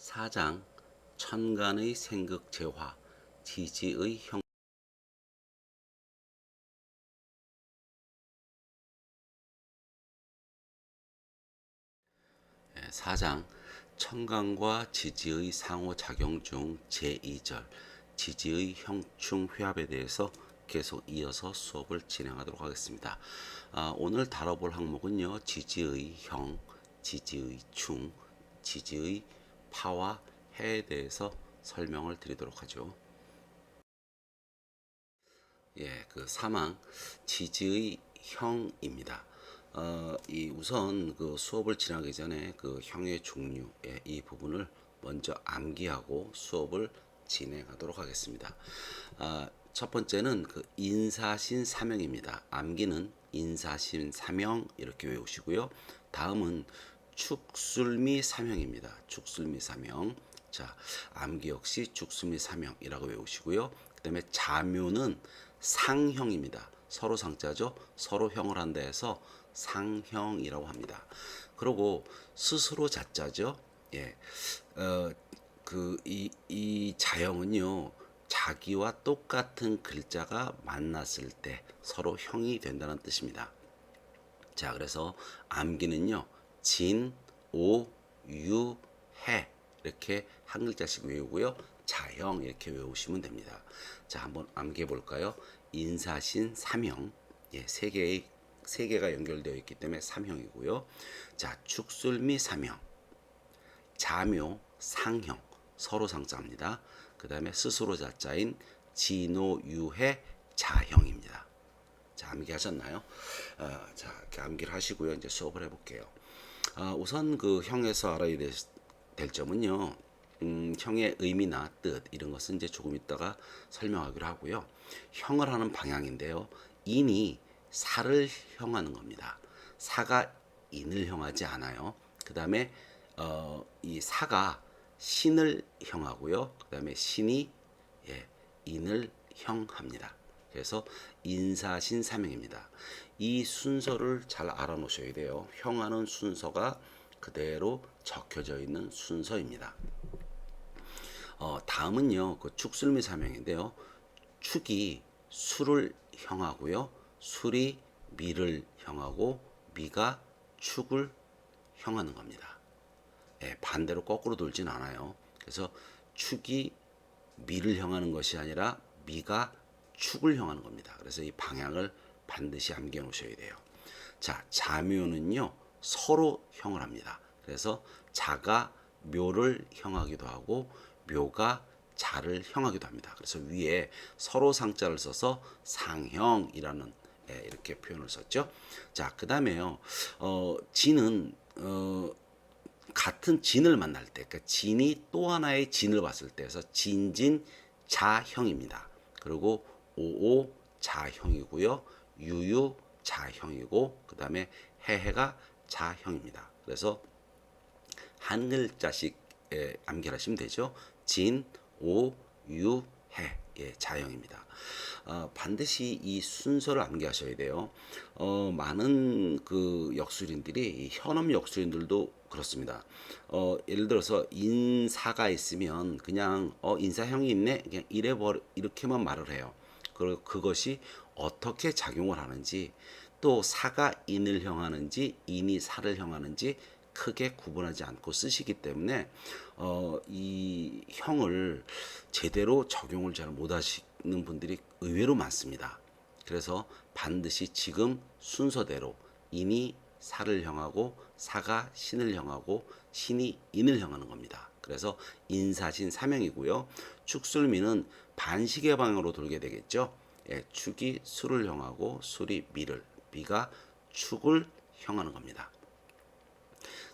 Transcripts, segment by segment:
4장 천간의 생극재화 지지의 형. 4장 천간과 지지의 상호작용 중 제2절 지지의 형충 회합에 대해서 계속 이어서 수업을 진행하도록 하겠습니다. 오늘 다뤄볼 항목은요, 지지의 형, 지지의 충, 지지의 파와 해에 대해서 설명을 드리도록 하죠. 그 사망 지지의 형입니다. 이 우선 그 수업을 진행하기 전에 그 형의 종류, 이 부분을 먼저 암기하고 수업을 진행하도록 하겠습니다. 첫 번째는 그 인사신 사명입니다. 암기는 인사신 사명 이렇게 외우시고요. 다음은 축술미 사명입니다. 축술미 사명. 자, 암기 역시 축술미 사명이라고 외우시고요. 그 다음에 자묘는 상형입니다. 서로 상자죠. 서로 형을 한다 해서 상형이라고 합니다. 그리고 스스로 자자죠. 이 자형은요, 자기와 똑같은 글자가 만났을 때 서로 형이 된다는 뜻입니다. 자, 그래서 암기는요, 진, 오, 유, 해 이렇게 한 글자씩 외우고요. 자형 이렇게 외우시면 됩니다. 자, 한번 암기해 볼까요? 인사신 삼형, 세 개가 연결되어 있기 때문에 삼형이고요. 자, 축술미 삼형, 자묘 상형, 서로 상자입니다. 그 다음에 스스로 자자인 진오유해 자형입니다. 자, 암기하셨나요? 자, 이렇게 암기를 하시고요. 이제 수업을 해볼게요. 우선 그 형에서 알아야 될 점은요, 형의 의미나 뜻 이런 것은 이제 조금 있다가 설명하기로 하고요. 형을 하는 방향인데요. 인이 사를 형하는 겁니다. 사가 인을 형하지 않아요. 그 다음에 이 사가 신을 형하고요. 그 다음에 신이 인을 형합니다. 그래서 인사신사명입니다. 이 순서를 잘 알아놓으셔야 돼요. 형하는 순서가 그대로 적혀져 있는 순서입니다. 다음은요, 그 축술미 사명인데요. 축이 수를 형하고요. 술이 미를 형하고 미가 축을 형하는 겁니다. 반대로 거꾸로 돌진 않아요. 그래서 축이 미를 형하는 것이 아니라 미가 축을 형하는 겁니다. 그래서 이 방향을 반드시 암기해 놓으셔야 돼요. 자, 자묘는요, 서로 형을 합니다. 그래서 자가 묘를 형하기도 하고 묘가 자를 형하기도 합니다. 그래서 위에 서로 상자를 써서 상형이라는 이렇게 표현을 썼죠. 자, 그 다음에요, 진은 같은 진을 만날 때, 그러니까 진이 또 하나의 진을 봤을 때에서 진진 자형입니다. 그리고 오오 자형이고요, 유유 자형이고, 그 다음에 해해가 자형입니다. 그래서 한 글자씩 암기하시면 되죠. 진, 오, 유, 해, 자형입니다. 반드시 이 순서를 암기하셔야 돼요. 많은 그 역술인들이 현엄 역술인들도 그렇습니다. 예를 들어서 인사가 있으면 그냥 인사형이 있네 그냥 이렇게만 말을 해요. 그리고 그것이 어떻게 작용을 하는지, 또 사가 인을 형하는지 인이 사를 형하는지 크게 구분하지 않고 쓰시기 때문에 이 형을 제대로 적용을 잘 못하시는 분들이 의외로 많습니다. 그래서 반드시 지금 순서대로 인이 사를 형하고 사가 신을 형하고 신이 인을 형하는 겁니다. 그래서 인사신 사명이고요. 축술미는 반시계 방향으로 돌게 되겠죠. 축이 수를 형하고 술이 미를, 미가 축을 형하는 겁니다.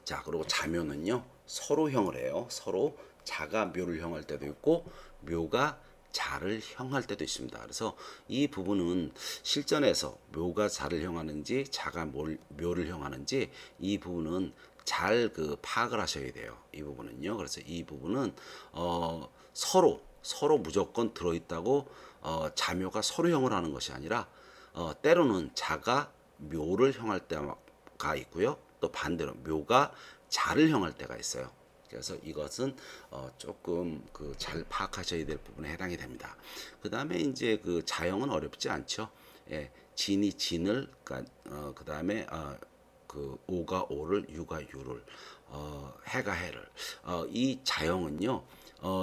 자, 그리고 자묘는요, 서로 형을 해요. 서로 자가 묘를 형할 때도 있고 묘가 자를 형할 때도 있습니다. 그래서 이 부분은 실전에서 묘가 자를 형하는지 자가 묘를 형하는지 이 부분은 잘 그 파악을 하셔야 돼요. 이 부분은요. 그래서 이 부분은 서로 무조건 들어있다고 자묘가 서로 형을 하는 것이 아니라 때로는 자가 묘를 형할 때가 있고요. 또 반대로 묘가 자를 형할 때가 있어요. 그래서 이것은 조금 그 잘 파악하셔야 될 부분에 해당이 됩니다. 그 다음에 이제 그 자형은 어렵지 않죠. 예, 진이 진을, 그 다음에 그 오가 오를, 유가 유를, 해가 해를. 이 자형은요.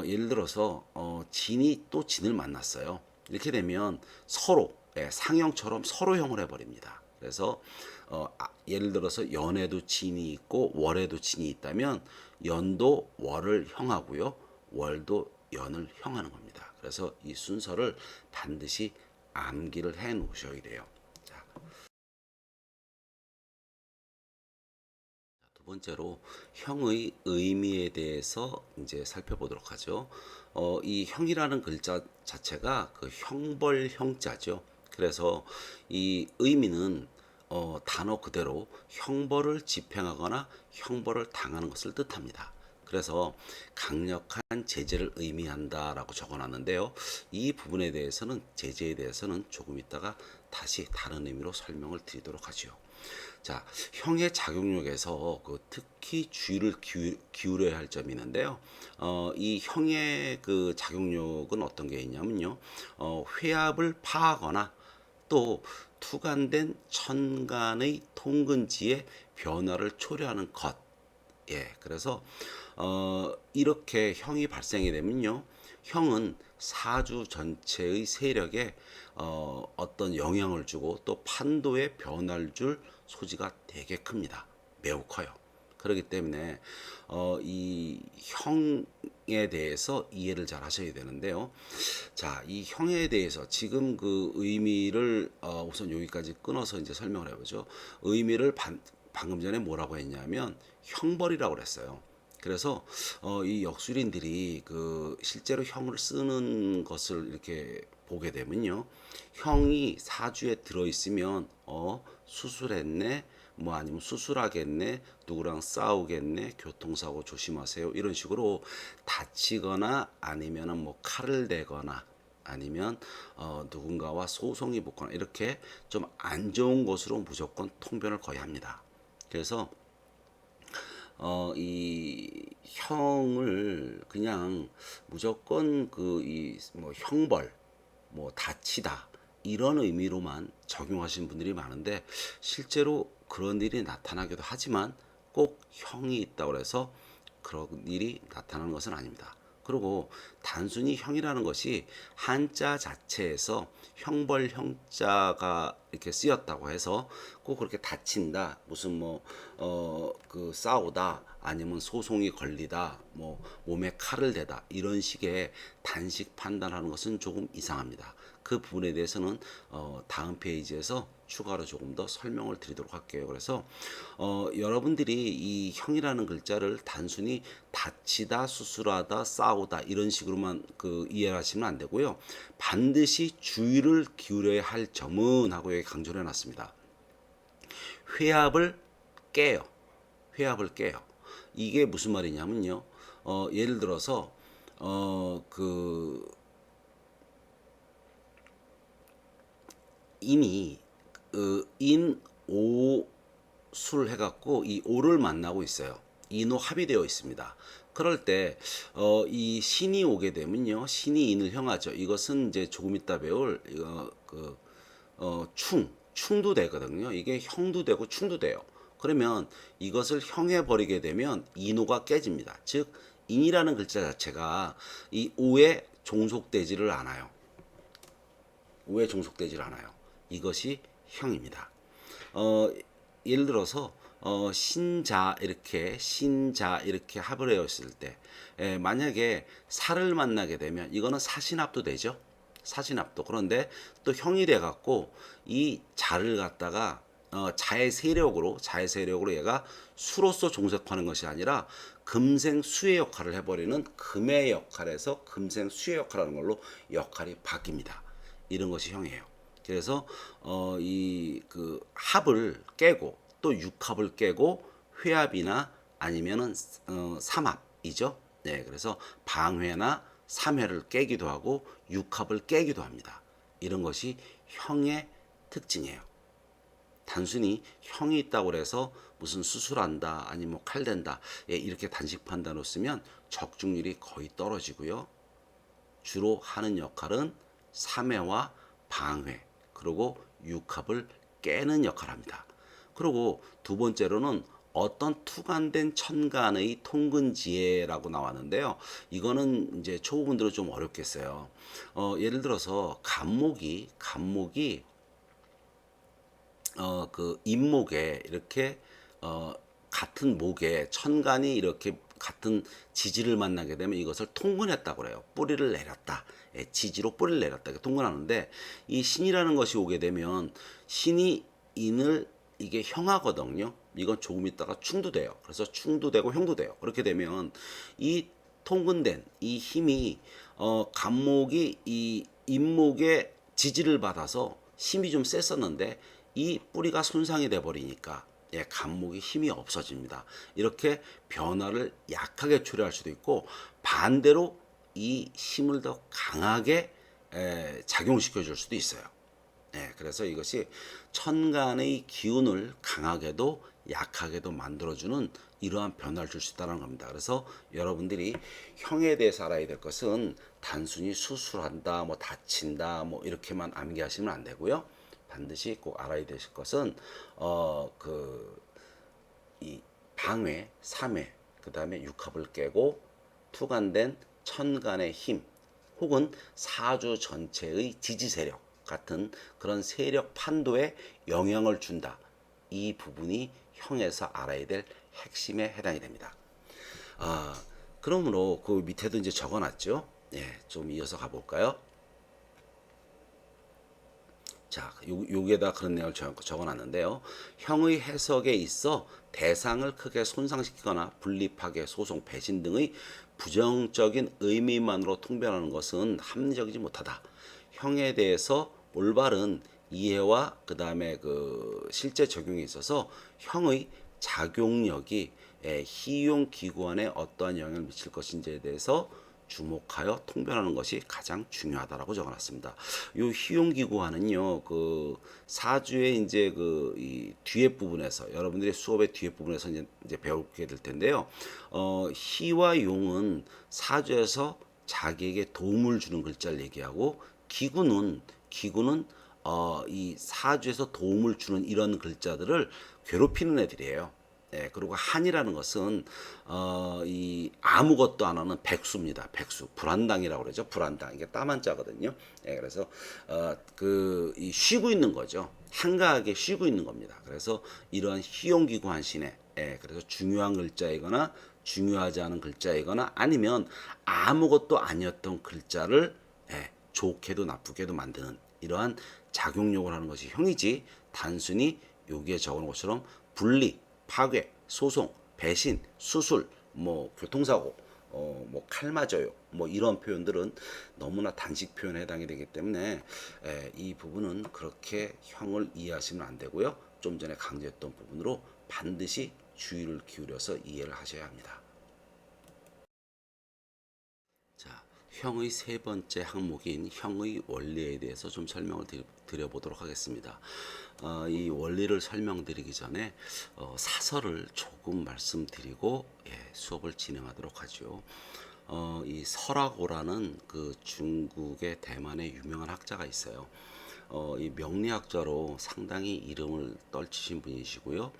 예를 들어서 진이 또 진을 만났어요. 이렇게 되면 서로 상형처럼 서로형을 해버립니다. 그래서 예를 들어서 연에도 진이 있고 월에도 진이 있다면 연도 월을 형하고요, 월도 연을 형하는 겁니다. 그래서 이 순서를 반드시 암기를 해 놓으셔야 돼요. 자, 두 번째로 형의 의미에 대해서 이제 살펴보도록 하죠. 이 형이라는 글자 자체가 그 형벌 형자죠. 그래서 이 의미는 단어 그대로 형벌을 집행하거나 형벌을 당하는 것을 뜻합니다. 그래서 강력한 제재를 의미한다라고 적어놨는데요. 이 부분에 대해서는 제재에 대해서는 조금 있다가 다시 다른 의미로 설명을 드리도록 하죠. 자, 형의 작용력에서 그 특히 주의를 기울여야 할 점이 있는데요. 이 형의 그 작용력은 어떤 게 있냐면요. 회합을 파하거나 또 투간된 천간의 통근지의 변화를 초래하는 것. 예, 그래서 이렇게 형이 발생이 되면요, 형은 사주 전체의 세력에 어떤 영향을 주고 또 판도의 변화를 줄 소지가 되게 큽니다. 매우 커요. 그렇기 때문에 이 형에 대해서 이해를 잘 하셔야 되는데요. 자, 이 형에 대해서 지금 그 의미를 우선 여기까지 끊어서 이제 설명을 해보죠. 의미를 방금 전에 뭐라고 했냐면 형벌이라고 그랬어요. 그래서 이 역술인들이 그 실제로 형을 쓰는 것을 이렇게 보게 되면요, 형이 사주에 들어 있으면 수술했네, 뭐 아니면 수술하겠네, 누구랑 싸우겠네, 교통사고 조심하세요, 이런 식으로 다치거나 아니면은 뭐 칼을 대거나 아니면 누군가와 소송이 붙거나 이렇게 좀 안 좋은 것으로 무조건 통변을 거의 합니다. 그래서 이 형을 그냥 무조건 그 이 뭐 형벌, 뭐 다치다 이런 의미로만 적용하시는 분들이 많은데, 실제로 그런 일이 나타나기도 하지만 꼭 형이 있다고 해서 그런 일이 나타나는 것은 아닙니다. 그리고 단순히 형이라는 것이 한자 자체에서 형벌 형자가 이렇게 쓰였다고 해서 꼭 그렇게 다친다, 무슨 뭐 그 싸우다 아니면 소송이 걸리다, 뭐 몸에 칼을 대다 이런 식의 단식 판단하는 것은 조금 이상합니다. 그 부분에 대해서는 다음 페이지에서 추가로 조금 더 설명을 드리도록 할게요. 그래서 여러분들이 이 형이라는 글자를 단순히 다치다, 수술하다, 싸우다 이런 식으로만 그 이해하시면 안 되고요. 반드시 주의를 기울여야 할 점은 하고 여기 강조를 해놨습니다. 회합을 깨요. 회합을 깨요. 이게 무슨 말이냐면요. 예를 들어서 그 인이 인오술 해갖고 이 오를 만나고 있어요. 인오 합이 되어 있습니다. 그럴 때 이 신이 오게 되면요, 신이 인을 형하죠. 이것은 이제 조금 이따 배울 충도 되거든요. 이게 형도 되고 충도 돼요. 그러면 이것을 형해 버리게 되면 인오가 깨집니다. 즉 인이라는 글자 자체가 이 오에 종속되지를 않아요. 오에 종속되질 않아요. 이것이 형입니다. 예를 들어서 신자 이렇게 합을 해었을 때, 만약에 사를 만나게 되면 이거는 사신합도 되죠. 사신합도. 그런데 또 형이 돼 갖고 이 자를 갖다가 자의 세력으로 얘가 수로서 종속하는 것이 아니라 금생수의 역할을 해버리는 금의 역할에서 금생수의 역할하는 걸로 역할이 바뀝니다. 이런 것이 형이에요. 그래서 이 그 합을 깨고 또 육합을 깨고 회합이나 아니면은 삼합이죠. 네, 그래서 방회나 삼회를 깨기도 하고 육합을 깨기도 합니다. 이런 것이 형의 특징이에요. 단순히 형이 있다고 해서 무슨 수술한다 아니면 뭐 칼댄다 예, 이렇게 단식 판단으로 쓰면 적중률이 거의 떨어지고요. 주로 하는 역할은 3회와 방회 그리고 육합을 깨는 역할을 합니다. 그리고 두 번째로는 어떤 투간된 천간의 통근지혜라고 나왔는데요. 이거는 이제 초보분들은 좀 어렵겠어요. 예를 들어서 간목이 그 임목에 이렇게 같은 목에 천간이 이렇게 같은 지지를 만나게 되면 이것을 통근했다고 그래요. 뿌리를 내렸다. 예, 지지로 뿌리를 내렸다. 이렇게 통근하는데 이 신이라는 것이 오게 되면 신이 인을 이게 형하거든요. 이건 조금 있다가 충도 돼요. 그래서 충도 되고 형도 돼요. 그렇게 되면 이 통근된 이 힘이 간목이 이 임목의 지지를 받아서 힘이 좀 셌었는데 이 뿌리가 손상이 돼 버리니까 예, 간목이 힘이 없어집니다. 이렇게 변화를 약하게 초래할 수도 있고 반대로 이 힘을 더 강하게 작용시켜 줄 수도 있어요. 예, 그래서 이것이 천간의 기운을 강하게도 약하게도 만들어주는 이러한 변화를 줄 수 있다는 겁니다. 그래서 여러분들이 형에 대해서 알아야 될 것은 단순히 수술한다, 뭐 다친다, 뭐 이렇게만 암기하시면 안 되고요. 반드시 꼭 알아야 되실 것은 이 방회, 삼회, 그 다음에 육합을 깨고 투간된 천간의 힘, 혹은 사주 전체의 지지 세력 같은 그런 세력 판도에 영향을 준다. 이 부분이 형에서 알아야 될 핵심에 해당이 됩니다. 그러므로 그 밑에도 이제 적어놨죠. 예, 좀 이어서 가볼까요? 자, 여기에다 그런 내용을 적어놨는데요. 형의 해석에 있어 대상을 크게 손상시키거나 분립하게 소송, 배신 등의 부정적인 의미만으로 통변하는 것은 합리적이지 못하다. 형에 대해서 올바른 이해와 그 다음에 그 실제 적용에 있어서 형의 작용력이 희용 기구안에 어떠한 영향을 미칠 것인지에 대해서 주목하여 통변하는 것이 가장 중요하다라고 적어놨습니다. 요 희용기구화는요, 그 사주의 이제 그 이 뒤에 부분에서 여러분들의 수업의 뒤에 부분에서 이제 배우게 될 텐데요. 희와 용은 사주에서 자기에게 도움을 주는 글자를 얘기하고 기구는 이 사주에서 도움을 주는 이런 글자들을 괴롭히는 애들이에요. 예, 그리고 한이라는 것은 이 아무것도 안 하는 백수입니다. 백수, 불안당이라고 그러죠. 불안당. 이게 땀 한자거든요. 예, 그래서 이 쉬고 있는 거죠. 한가하게 쉬고 있는 겁니다. 그래서 이러한 희용기구 한신에 예, 그래서 중요한 글자이거나 중요하지 않은 글자이거나 아니면 아무것도 아니었던 글자를 예, 좋게도 나쁘게도 만드는 이러한 작용력을 하는 것이 형이지 단순히 여기에 적어놓은 것처럼 분리 파괴, 소송, 배신, 수술, 뭐 교통사고, 뭐 칼 맞아요, 뭐 이런 표현들은 너무나 단식 표현에 해당이 되기 때문에 이 부분은 그렇게 형을 이해하시면 안 되고요. 좀 전에 강조했던 부분으로 반드시 주의를 기울여서 이해를 하셔야 합니다. 자, 형의 세 번째 항목인 형의 원리에 대해서 좀 설명을 드려보도록 하겠습니다. 이 원리를 설명드리기 전에 사설을 조금 말씀드리고 예, 수업을 진행하도록 하죠. 이 설화고라는 그 중국의 대만의 유명한 학자가 있어요. 이 명리학자로 상당히 이름을 떨치신 분이시고요.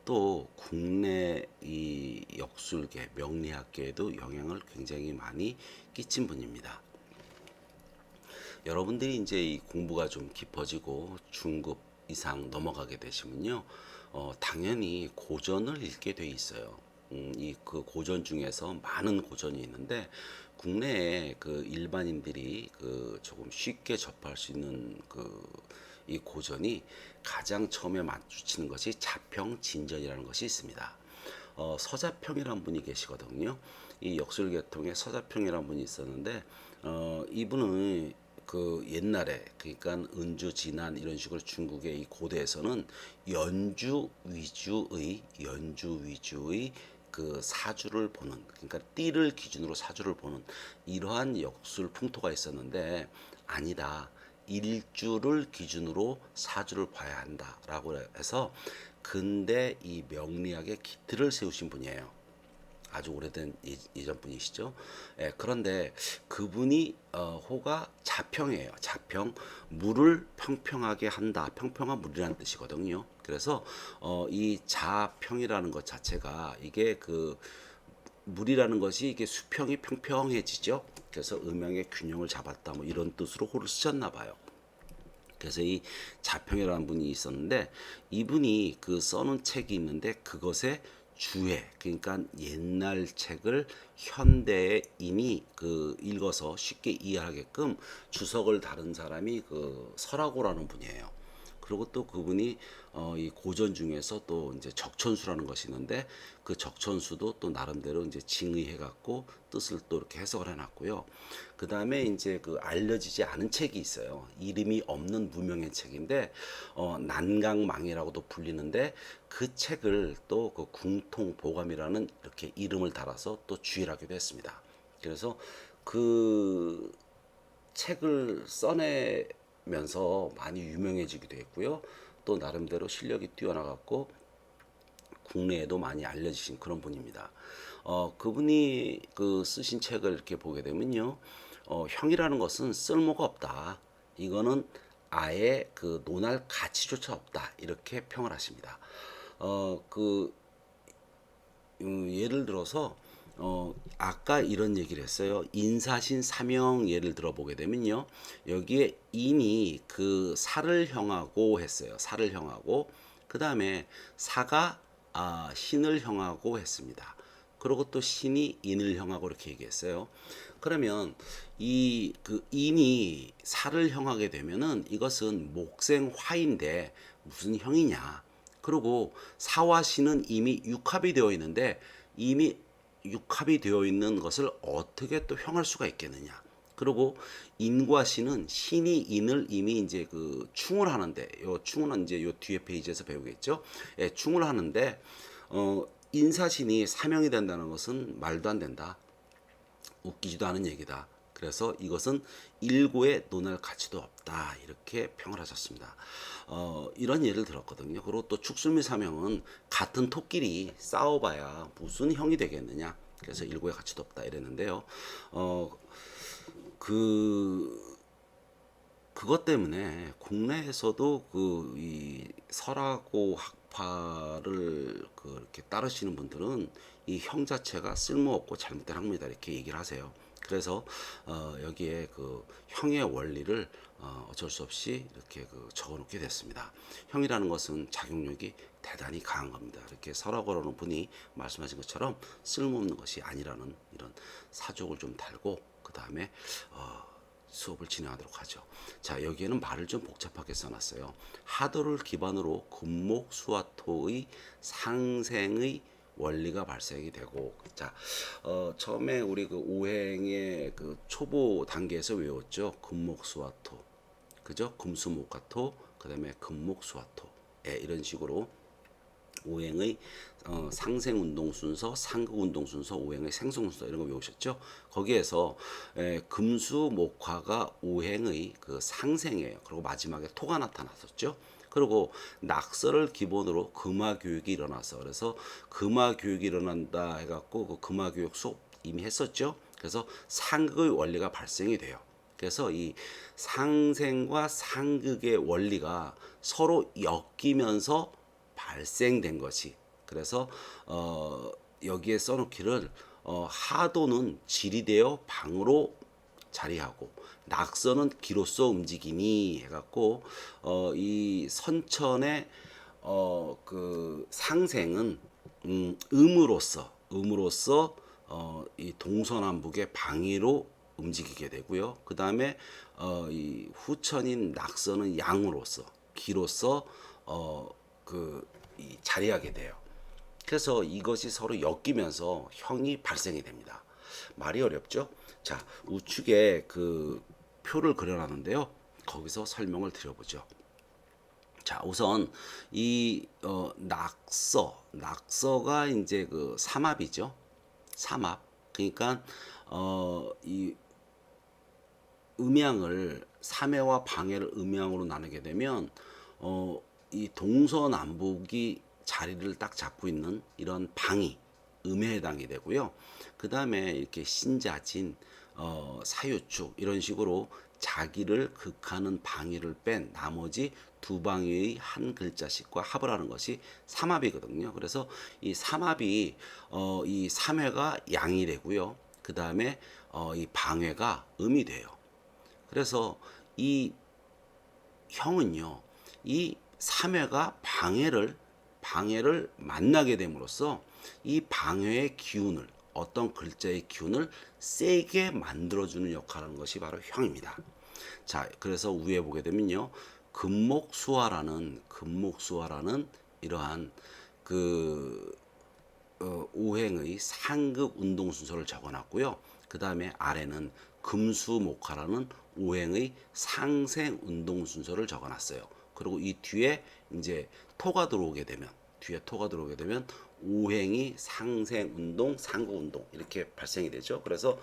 또 국내 이 역술계, 명리학계에도 영향을 굉장히 많이 끼친 분입니다. 여러분들이 이제 이 공부가 좀 깊어지고 중급 이상 넘어가게 되시면요, 당연히 고전을 읽게 돼 있어요. 이 그 고전 중에서 많은 고전이 있는데 국내에 그 일반인들이 그 조금 쉽게 접할 수 있는 그 이 고전이 가장 처음에 마주치는 것이 자평진전이라는 것이 있습니다. 서자평이라는 분이 계시거든요. 이 역술계통에 서자평이라는 분이 있었는데 이분은 그 옛날에 그러니까 은주 진안 이런 식으로 중국의 이 고대에서는 연주 위주의 그 사주를 보는 그러니까 띠를 기준으로 사주를 보는 이러한 역술 풍토가 있었는데 아니다. 일주를 기준으로 사주를 봐야 한다라고 해서 근대 이 명리학의 기틀을 세우신 분이에요. 아주 오래된 예전 분이시죠. 예, 그런데 그분이 호가 자평이에요. 자평, 물을 평평하게 한다. 평평한 물이라는 뜻이거든요. 그래서 이 자평이라는 것 자체가 이게 그 물이라는 것이 이게 수평이 평평해지죠. 그래서 음양의 균형을 잡았다. 뭐 이런 뜻으로 호를 쓰셨나 봐요. 그래서 이 자평이라는 분이 있었는데 이분이 그 써놓은 책이 있는데 그것의 주해 그러니까 옛날 책을 현대인이 그 읽어서 쉽게 이해하게끔 주석을 다른 사람이 그 설하고라는 분이에요. 그리고 또 그분이 이 고전 중에서 또 이제 적천수라는 것이 있는데 그 적천수도 또 나름대로 이제 징의해 갖고 뜻을 또 이렇게 해석을 해놨고요. 그 다음에 이제 그 알려지지 않은 책이 있어요. 이름이 없는 무명의 책인데 난강망이라고도 불리는데 그 책을 또 그 궁통보감이라는 이렇게 이름을 달아서 또 주의하기도 했습니다. 그래서 그 책을 써내면서 많이 유명해지기도 했고요. 또 나름대로 실력이 뛰어나갔고 국내에도 많이 알려지신 그런 분입니다. 그분이 그 쓰신 책을 이렇게 보게 되면요. 형이라는 것은 쓸모가 없다. 이거는 아예 그 논할 가치조차 없다. 이렇게 평을 하십니다. 그 예를 들어서 아까 이런 얘기를 했어요. 인사신 삼형 예를 들어보게 되면요. 여기에 인이 그 사를 형하고 했어요. 사를 형하고 그 다음에 사가 신을 형하고 했습니다. 그리고 또 신이 인을 형하고 이렇게 얘기했어요. 그러면 이 그 인이 사를 형하게 되면은 이것은 목생화인데 무슨 형이냐? 그리고 사와 신은 이미 육합이 되어 있는데 이미 육합이 되어 있는 것을 어떻게 또 형할 수가 있겠느냐? 그리고 인과 신은 신이 인을 이미 이제 그 충을 하는데 요 충은 이제 요 뒤에 페이지에서 배우겠죠. 예, 충을 하는데 인사신이 사명이 된다는 것은 말도 안 된다. 웃기지도 않은 얘기다. 그래서 이것은 일고에 논할 가치도 없다. 이렇게 평을 하셨습니다. 이런 예를 들었거든요. 그리고 또 축술미 사명은 같은 토끼리 싸워봐야 무슨 형이 되겠느냐. 그래서 일고의 가치도 없다. 이랬는데요. 그것 때문에 국내에서도 그 이 설하고 학파를 그렇게 따르시는 분들은 이 형 자체가 쓸모없고 잘못된 학문이다 이렇게 얘기를 하세요. 그래서 여기에 그 형의 원리를 어쩔 수 없이 이렇게 그 적어놓게 됐습니다. 형이라는 것은 작용력이 대단히 강한 겁니다. 이렇게 설하고라는 분이 말씀하신 것처럼 쓸모없는 것이 아니라는 이런 사족을 좀 달고 그 다음에 수업을 진행하도록 하죠. 자, 여기에는 말을 좀 복잡하게 써놨어요. 하도를 기반으로 금목 수화토의 상생의 원리가 발생이 되고, 자, 처음에 우리 그 오행의 그 초보 단계에서 외웠죠. 금목수화토, 그죠? 금수목화토, 그다음에 금목수화토, 예, 이런 식으로 오행의 상생 운동 순서, 상극 운동 순서, 오행의 생성 순서 이런 거 외우셨죠? 거기에서 금수 목화가 오행의 그 상생이에요. 그리고 마지막에 토가 나타났었죠. 그리고 낙서를 기본으로 금화 교육이 일어나서 그래서 금화 교육이 일어난다 해갖고 그 금화 교육 수업 이미 했었죠. 그래서 상극의 원리가 발생이 돼요. 그래서 이 상생과 상극의 원리가 서로 엮이면서 발생된 것이 그래서 여기에 써놓기를 하도는 지리되어 방으로 자리하고 낙서는 기로써 움직이니 해갖고 이 선천의 그 상생은 음으로써 이 동서남북의 방위로 움직이게 되고요. 그 다음에 이 후천인 낙서는 양으로서 기로써 이 자리하게 돼요. 그래서 이것이 서로 엮이면서 형이 발생이 됩니다. 말이 어렵죠? 자, 우측에 그 표를 그려놨는데요. 거기서 설명을 드려보죠. 자, 우선 이 낙서가 이제 그 삼합이죠. 삼합. 그러니까 이 음양을 삼해와 방해를 음양으로 나누게 되면 이 동서남북이 자리를 딱 잡고 있는 이런 방이 음에 해당이 되고요. 그 다음에 이렇게 신자진, 사유축 이런 식으로 자기를 극하는 방위를 뺀 나머지 두 방위의 한 글자씩과 합을 하는 것이 삼합이거든요. 그래서 이 삼합이 이 삼해가 양이 되고요. 그 다음에 이 방해가 음이 돼요. 그래서 이 형은요, 이 삼해가 방해를 만나게 됨으로써 이 방해의 기운을 어떤 글자의 기운을 세게 만들어주는 역할을 하는 것이 바로 형입니다. 자, 그래서 위에 보게 되면요, 금목수화라는 이러한 그 오행의 상극 운동 순서를 적어놨고요. 그 다음에 아래는 금수목화라는 오행의 상생 운동 순서를 적어놨어요. 그리고 이 뒤에 이제 토가 들어오게 되면 오행이 상생 운동, 상극 운동 이렇게 발생이 되죠. 그래서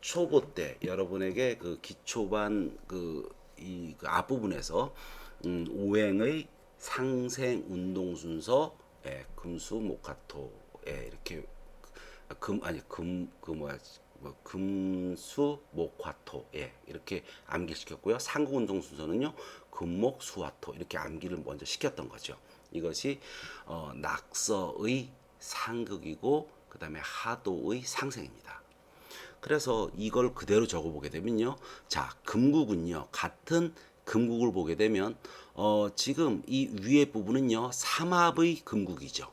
초보 때 여러분에게 그 기초반 그 앞부분에서 오행의 상생 운동 순서, 금수 목화토, 이렇게 금수 목화토, 이렇게 암기를 시켰고요. 상극 운동 순서는요, 금목 수화토 이렇게 암기를 먼저 시켰던 거죠. 이것이 낙서의 상극이고 그 다음에 하도의 상생입니다. 그래서 이걸 그대로 적어보게 되면요, 자, 금국은요, 같은 금국을 보게 되면 지금 이 위에 부분은요, 삼합의 금국이죠.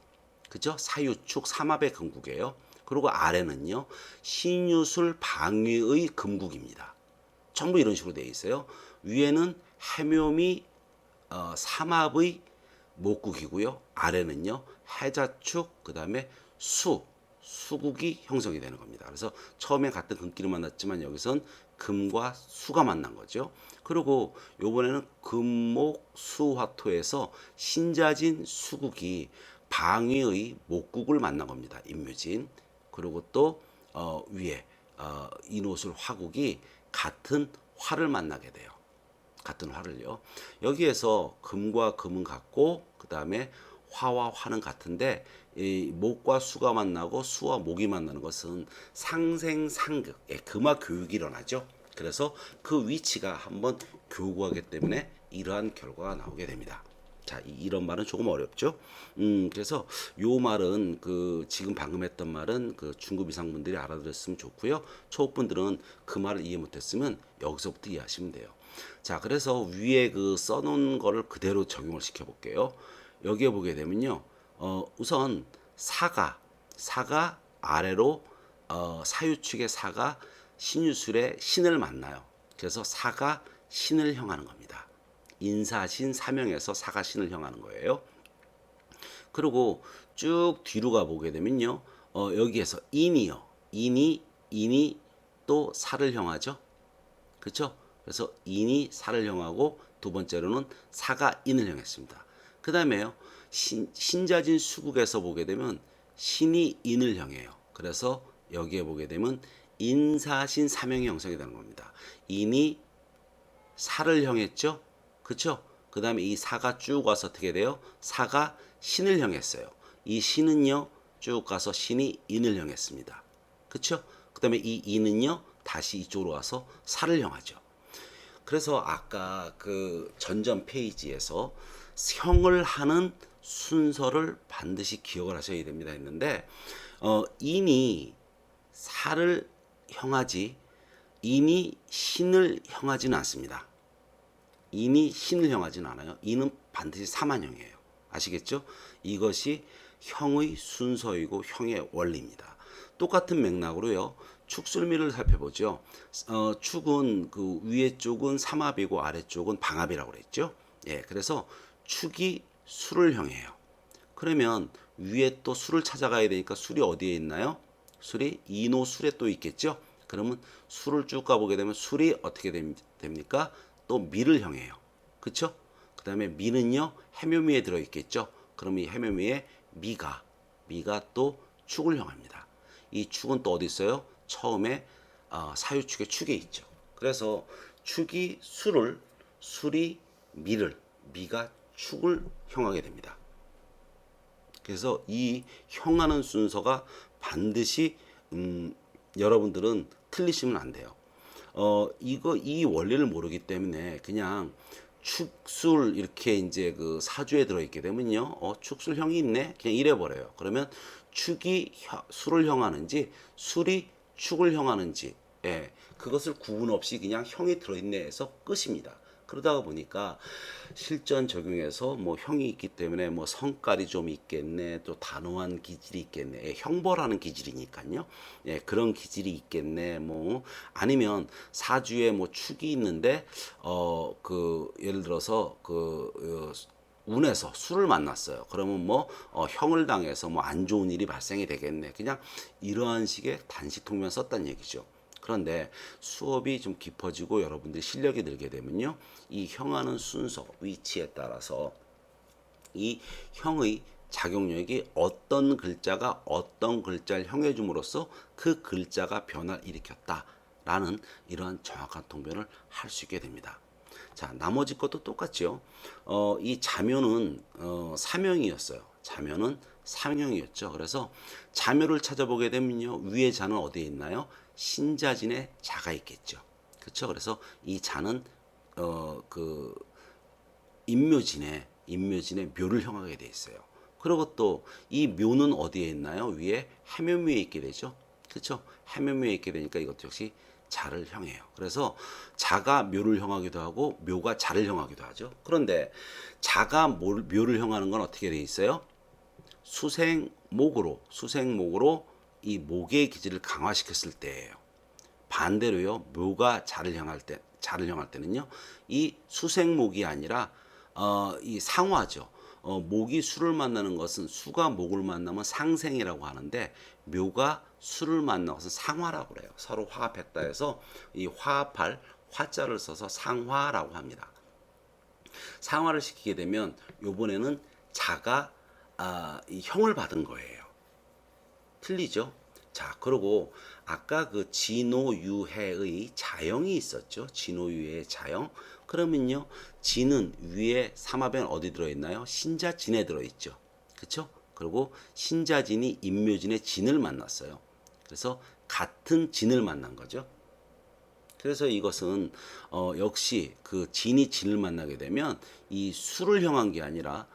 그죠? 사유축 삼합의 금국이에요. 그리고 아래는요, 신유술 방위의 금국입니다. 전부 이런 식으로 되어 있어요. 위에는 해묘미 삼합의 목국이고요. 아래는요, 해자축, 그 다음에 수국이 형성이 되는 겁니다. 그래서 처음에 같은 금끼를 만났지만 여기선 금과 수가 만난 거죠. 그리고 요번에는 금목수화토에서 신자진 수국이 방위의 목국을 만난 겁니다. 임묘진. 그리고 또 위에 인호술 화국이 같은 화를 만나게 돼요. 같은 화를요. 여기에서 금과 금은 같고 그 다음에 화와 화는 같은데 이 목과 수가 만나고 수와 목이 만나는 것은 상생상극, 금화 교육이 일어나죠. 그래서 그 위치가 한번 교구하기 때문에 이러한 결과가 나오게 됩니다. 자, 이런 말은 조금 어렵죠. 그래서 요 말은 그 지금 방금 했던 말은 그 중급 이상 분들이 알아들었으면 좋고요. 초급분들은 그 말을 이해 못했으면 여기서부터 이해하시면 돼요. 자, 그래서 위에 그 써놓은 거를 그대로 적용을 시켜볼게요. 여기에 보게 되면요, 우선 사가 아래로 사유축의 사가 신유술의 신을 만나요. 그래서 사가 신을 형하는 겁니다. 인사신 사명에서 사가 신을 형하는 거예요. 그리고 쭉 뒤로 가 보게 되면요, 여기에서 인이 또 사를 형하죠. 그렇죠? 그래서 인이 사를 형하고 두 번째로는 사가 인을 형했습니다. 그 다음에요, 신자진 수국에서 보게 되면 신이 인을 형해요. 그래서 여기에 보게 되면 인사신 사명이 형성이 되는 겁니다. 인이 사를 형했죠. 그렇죠? 그 다음에 이 사가 쭉 와서 어떻게 돼요? 사가 신을 형했어요. 이 신은요, 쭉 가서 신이 인을 형했습니다. 그렇죠? 그 다음에 이 인은요, 다시 이쪽으로 와서 사를 형하죠. 그래서 아까 그 전전 페이지에서 형을 하는 순서를 반드시 기억을 하셔야 됩니다 했는데, 인이 사를 형하지 인이 신을 형하지는 않습니다. 인이 신을 형하지는 않아요. 인은 반드시 사만형이에요. 아시겠죠? 이것이 형의 순서이고 형의 원리입니다. 똑같은 맥락으로요, 축술미를 살펴보죠. 축은 그 위에 쪽은 삼합이고 아래쪽은 방합이라고 그랬죠. 그래서 축이 수를 형해요. 그러면 위에 또 수를 찾아가야 되니까 술이 어디에 있나요? 술이 인호술에 또 있겠죠. 그러면 술을 쭉 가보게 되면 술이 어떻게 됩니까? 또 미를 형해요. 그렇죠? 그 다음에 미는요, 해묘미에 들어있겠죠. 그럼 이 해묘미에 미가 또 축을 형합니다. 이 축은 또 어디 있어요? 처음에 사유축의 축에 있죠. 그래서 축이 수를, 술이 미를, 미가 축을 형하게 됩니다. 그래서 이 형하는 순서가 반드시 여러분들은 틀리시면 안 돼요. 이 원리를 모르기 때문에 그냥 축술 이렇게 이제 그 사주에 들어있게 되면요, 축술형이 있네, 그냥 이래 버려요. 그러면 축이 술을 형하는지 술이 축을 형하는지, 예, 그것을 구분 없이 그냥 형이 들어있네 해서 끝입니다. 그러다가 보니까 실전 적용해서 뭐 형이 있기 때문에 뭐 성깔이 좀 있겠네, 또 단호한 기질이 있겠네, 예, 형벌하는 기질이니까요. 예, 그런 기질이 있겠네. 뭐 아니면 사주에 뭐 축이 있는데 그 예를 들어서 운에서 술을 만났어요. 그러면 뭐 형을 당해서 뭐 안 좋은 일이 발생이 되겠네. 그냥 이러한 식의 단식통면 썼다는 얘기죠. 그런데 수업이 좀 깊어지고 여러분들이 실력이 늘게 되면요, 이 형하는 순서, 위치에 따라서 이 형의 작용력이 어떤 글자가 어떤 글자를 형해 줌으로써 그 글자가 변화를 일으켰다라는 이러한 정확한 통변을 할 수 있게 됩니다. 자, 나머지 것도 똑같죠. 이 자묘는 사명이었어요. 자묘는 삼형이었죠. 그래서 자묘를 찾아보게 되면요, 위에 자는 어디에 있나요? 신자진의 자가 있겠죠. 그렇죠. 그래서 이 자는 그 인묘진의 묘를 형하게 돼 있어요. 그리고 또 이 묘는 어디에 있나요? 위에 해묘묘에 있게 되죠. 그렇죠? 해묘묘에 있게 되니까 이것도 역시 자를 형해요. 그래서 자가 묘를 형하기도 하고 묘가 자를 형하기도 하죠. 그런데 자가 묘를 형하는 건 어떻게 돼 있어요? 수생목으로 이 목의 기질을 강화시켰을 때예요. 반대로요, 묘가 자를 형할 때는요, 이 수생목이 아니라 이 상화죠. 목이 수를 만나는 것은, 수가 목을 만나면 상생이라고 하는데, 묘가 수를 만나는 것은 상화라고 그래요. 서로 화합했다 해서 이 화합할 화자를 써서 상화라고 합니다. 상화를 시키게 되면 요번에는 자가 이 형을 받은 거예요. 틀리죠? 자, 그리고 아까 그 진호유해의 자형이 있었죠. 진호유해의 자형. 그러면요, 진은 위에 삼합에는 어디 들어있나요? 신자진에 들어있죠. 그쵸? 그리고 신자진이 인묘진의 진을 만났어요. 그래서 같은 진을 만난 거죠. 그래서 이것은 역시 그 진이 진을 만나게 되면 이 수를 형한 게 아니라,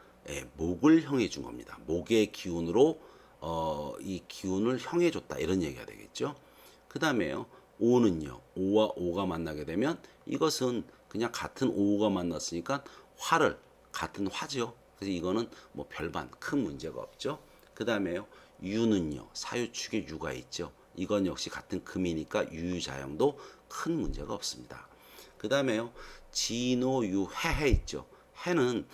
목을 형해 준 겁니다. 목의 기운으로 이 기운을 형해 줬다, 이런 얘기가 되겠죠. 그 다음에요, 오는요, 오와 오가 만나게 되면 이것은 그냥 같은 오가 만났으니까 화를, 같은 화죠. 그래서 이거는 뭐 별반 큰 문제가 없죠. 그 다음에요, 유는요, 사유축에 유가 있죠. 이건 역시 같은 금이니까 유유자형도 큰 문제가 없습니다. 그 다음에요, 진호유해해 있죠. 해는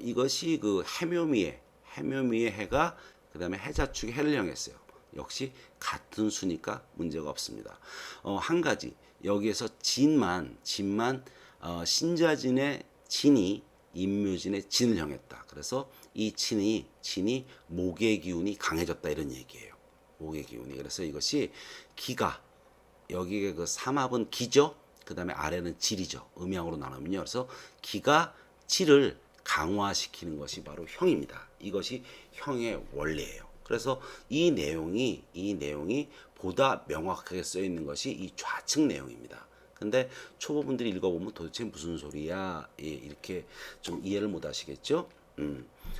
이것이 그 해묘미의 해가 그 다음에 해자축의 해를 향했어요. 역시 같은 수니까 문제가 없습니다. 한 가지, 여기에서 진만 신자진의 진이 인묘진의 진을 향했다. 그래서 이 진이 목의 기운이 강해졌다, 이런 얘기예요. 목의 기운이. 그래서 이것이 기가, 여기에 그 삼합은 기죠. 그 다음에 아래는 질이죠. 음양으로 나누면요. 그래서 기가 질을 강화시키는 것이 바로 형입니다. 이것이 형의 원리예요. 그래서 이 내용이 보다 명확하게 써 있는 것이 이 좌측 내용입니다. 근데 초보분들이 읽어보면 도대체 무슨 소리야, 이렇게 좀 이해를 못 하시겠죠?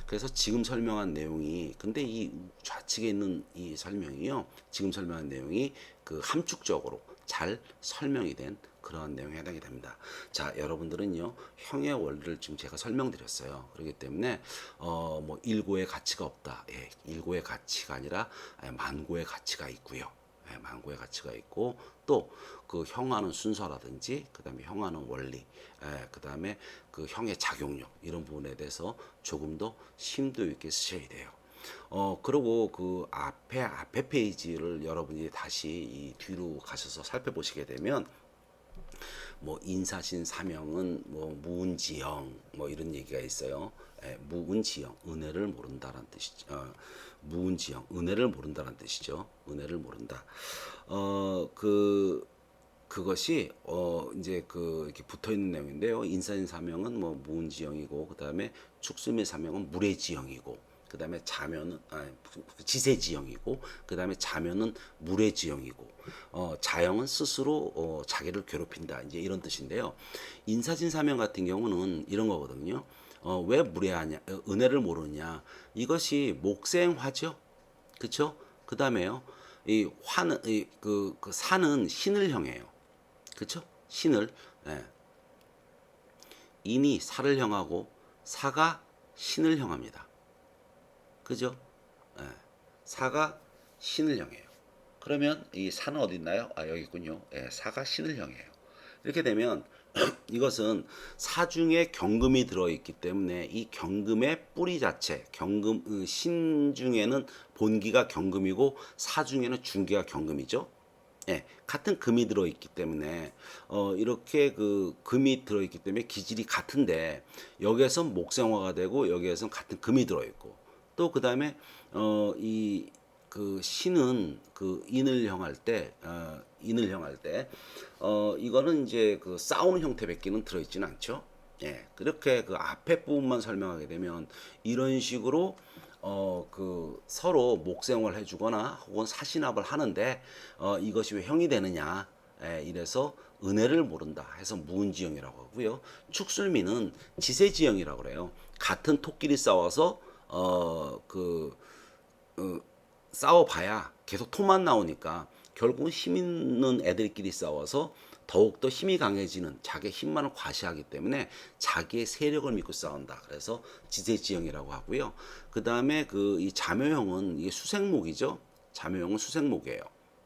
그래서 지금 설명한 내용이, 근데 이 좌측에 있는 이 설명이요, 지금 설명한 내용이 그 함축적으로 잘 설명이 된 그런 내용에 해당이 됩니다. 자, 여러분들은요, 형의 원리를 지금 제가 설명드렸어요. 그렇기 때문에 뭐 일고의 가치가 없다. 예, 일고의 가치가 아니라 만고의 가치가 있고요. 예, 만고의 가치가 있고, 또 그 형하는 순서라든지, 그 다음에 형하는 원리, 그 다음에 그 형의 작용력, 이런 부분에 대해서 조금 더 심도 있게 쓰셔야 돼요. 그리고 그 앞에 페이지를 여러분이 다시 이 뒤로 가셔서 살펴보시게 되면, 뭐 인사신 사명은 뭐 무은지영, 뭐 이런 얘기가 있어요. 무은지영, 은혜를 모른다라는 뜻이죠. 무은지영, 은혜를 모른다라는 뜻이죠. 은혜를 모른다. 그것이 이제 이렇게 붙어 있는 내용인데요. 인사진 사명은 뭐 무운지형이고 그다음에 축수 및 사명은 물의지형이고 그다음에 자면은 지세지형이고 그다음에 자면은 물의지형이고 자형은 스스로 자기를 괴롭힌다. 이제 이런 뜻인데요. 인사진 사명 같은 경우는 이런 거거든요. 왜 무례하냐? 은혜를 모르느냐? 이것이 목생화죠. 그쵸? 그 다음에요. 이 화는 그 사는 신을 형해요. 그쵸? 신을. 예. 인이 사를 형하고 사가 신을 형합니다. 그죠? 예. 사가 신을 형해요. 그러면 이 사는 어디 있나요? 아, 여기 있군요. 예, 사가 신을 형해요. 이렇게 되면 이것은 사중에 경금이 들어있기 때문에 이 경금의 뿌리 자체, 경금 신 중에는 본기가 경금이고 사 중에는 중기가 경금이죠. 예, 같은 금이 들어있기 때문에 이렇게 그 금이 들어있기 때문에 기질이 같은데 여기에서 목생화가 되고 여기에서 같은 금이 들어있고 또 그 다음에 이 그 신은 그 인을 형할 때 인을 형할 때 이거는 이제 그 싸우는 형태밖에는 들어있지는 않죠. 예, 그렇게 그 앞에 부분만 설명하게 되면 이런 식으로 그 서로 목생을 해주거나 혹은 사신합을 하는데 이것이 왜 형이 되느냐? 예, 이래서 은혜를 모른다 해서 무은지형이라고 하고요. 축술미는 지세지형이라고 그래요. 같은 토끼리 싸워서 싸워봐야 계속 토만 나오니까 결국은 힘 있는 애들끼리 싸워서 더욱더 힘이 강해지는 자기의 힘만을 과시하기 때문에 자기의 세력을 믿고 싸운다. 그래서 지세지형이라고 하고요. 그 다음에 그 이 자묘형은 이게 수생목이죠. 자묘형은 수생목이에요.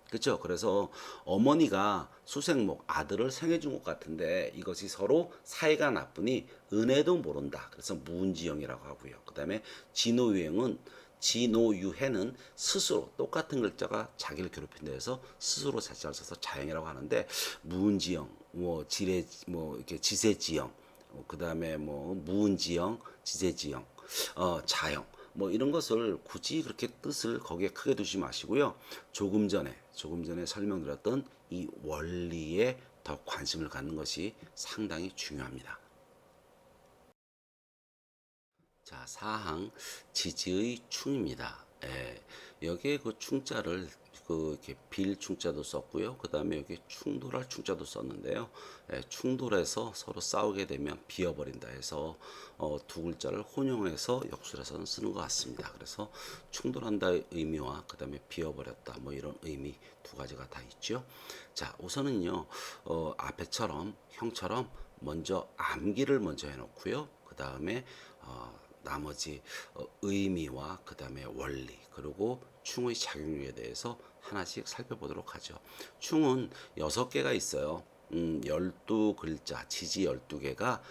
그렇죠. 그래서 어머니가 수생목 아들을 생해준 것 같은데 이것이 서로 사이가 나쁘니 은혜도 모른다. 그래서 무은지형이라고 하고요. 그 다음에 진호유행은 진호유해는 스스로 똑같은 글자가 자기를 괴롭힌다 해서 스스로 자체를 써서 자형이라고 하는데 무은지형, 뭐 지레, 뭐 이렇게 지세지형, 그 다음에 뭐 무은지형, 지세지형, 자형. 뭐 이런 것을 굳이 그렇게 뜻을 거기에 크게 두지 마시고요. 조금 전에 설명드렸던 이 원리에 더 관심을 갖는 것이 상당히 중요합니다. 자, 사항 지지의 충입니다. 예, 여기에 그 충자를 그 이렇게 빌 충자도 썼고요. 그 다음에 여기 충돌할 충자도 썼는데요. 예, 충돌해서 서로 싸우게 되면 비어버린다 해서 두 글자를 혼용해서 역술에서는 쓰는 것 같습니다. 그래서 충돌한다의 의미와 그 다음에 비어버렸다 뭐 이런 의미 두 가지가 다 있죠. 자, 우선은요 앞에처럼 형처럼 먼저 암기를 먼저 해놓고요. 그 다음에 나머지 의미와 그 다음에 원리 그리고 충의 작용률에 대해서 하나씩 살펴보도록 하죠. 충은 6개가 있어요. 12글자 지지 12개가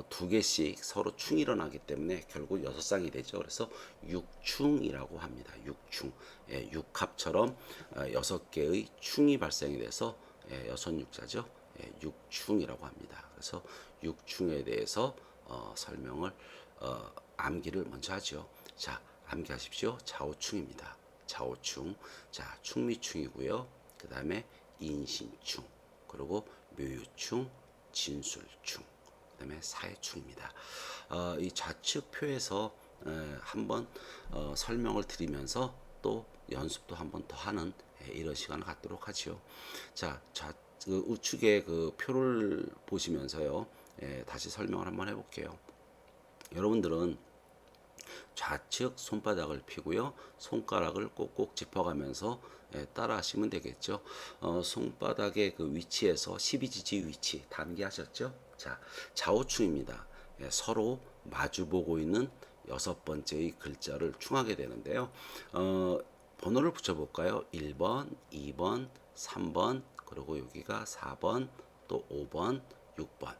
2개씩 서로 충이 일어나기 때문에 결국 6쌍이 되죠. 그래서 육충이라고 합니다. 육충. 예, 육합처럼 6개의 충이 발생이 돼서 여섯 육자죠. 예, 육충이라고 합니다. 그래서 육충에 대해서 설명을 암기를 먼저 하죠. 자, 암기하십시오. 좌우충입니다. 좌우충. 자, 충미충이고요. 그 다음에 인신충. 그리고 묘유충, 진술충. 그 다음에 사해충입니다. 이 좌측표에서 한번 설명을 드리면서 또 연습도 한번 더 하는 이런 시간을 갖도록 하죠. 자, 그 우측에 그 표를 보시면서요. 다시 설명을 한번 해볼게요. 여러분들은 좌측 손바닥을 펴고요. 손가락을 꼭꼭 짚어가면서 따라 하시면 되겠죠. 손바닥의 그 위치에서 12지지 위치 단계하셨죠? 자, 좌우충입니다. 서로 마주보고 있는 6번째의 글자를 충하게 되는데요. 번호를 붙여볼까요? 1번, 2번, 3번, 그리고 여기가 4번, 또 5번, 6번.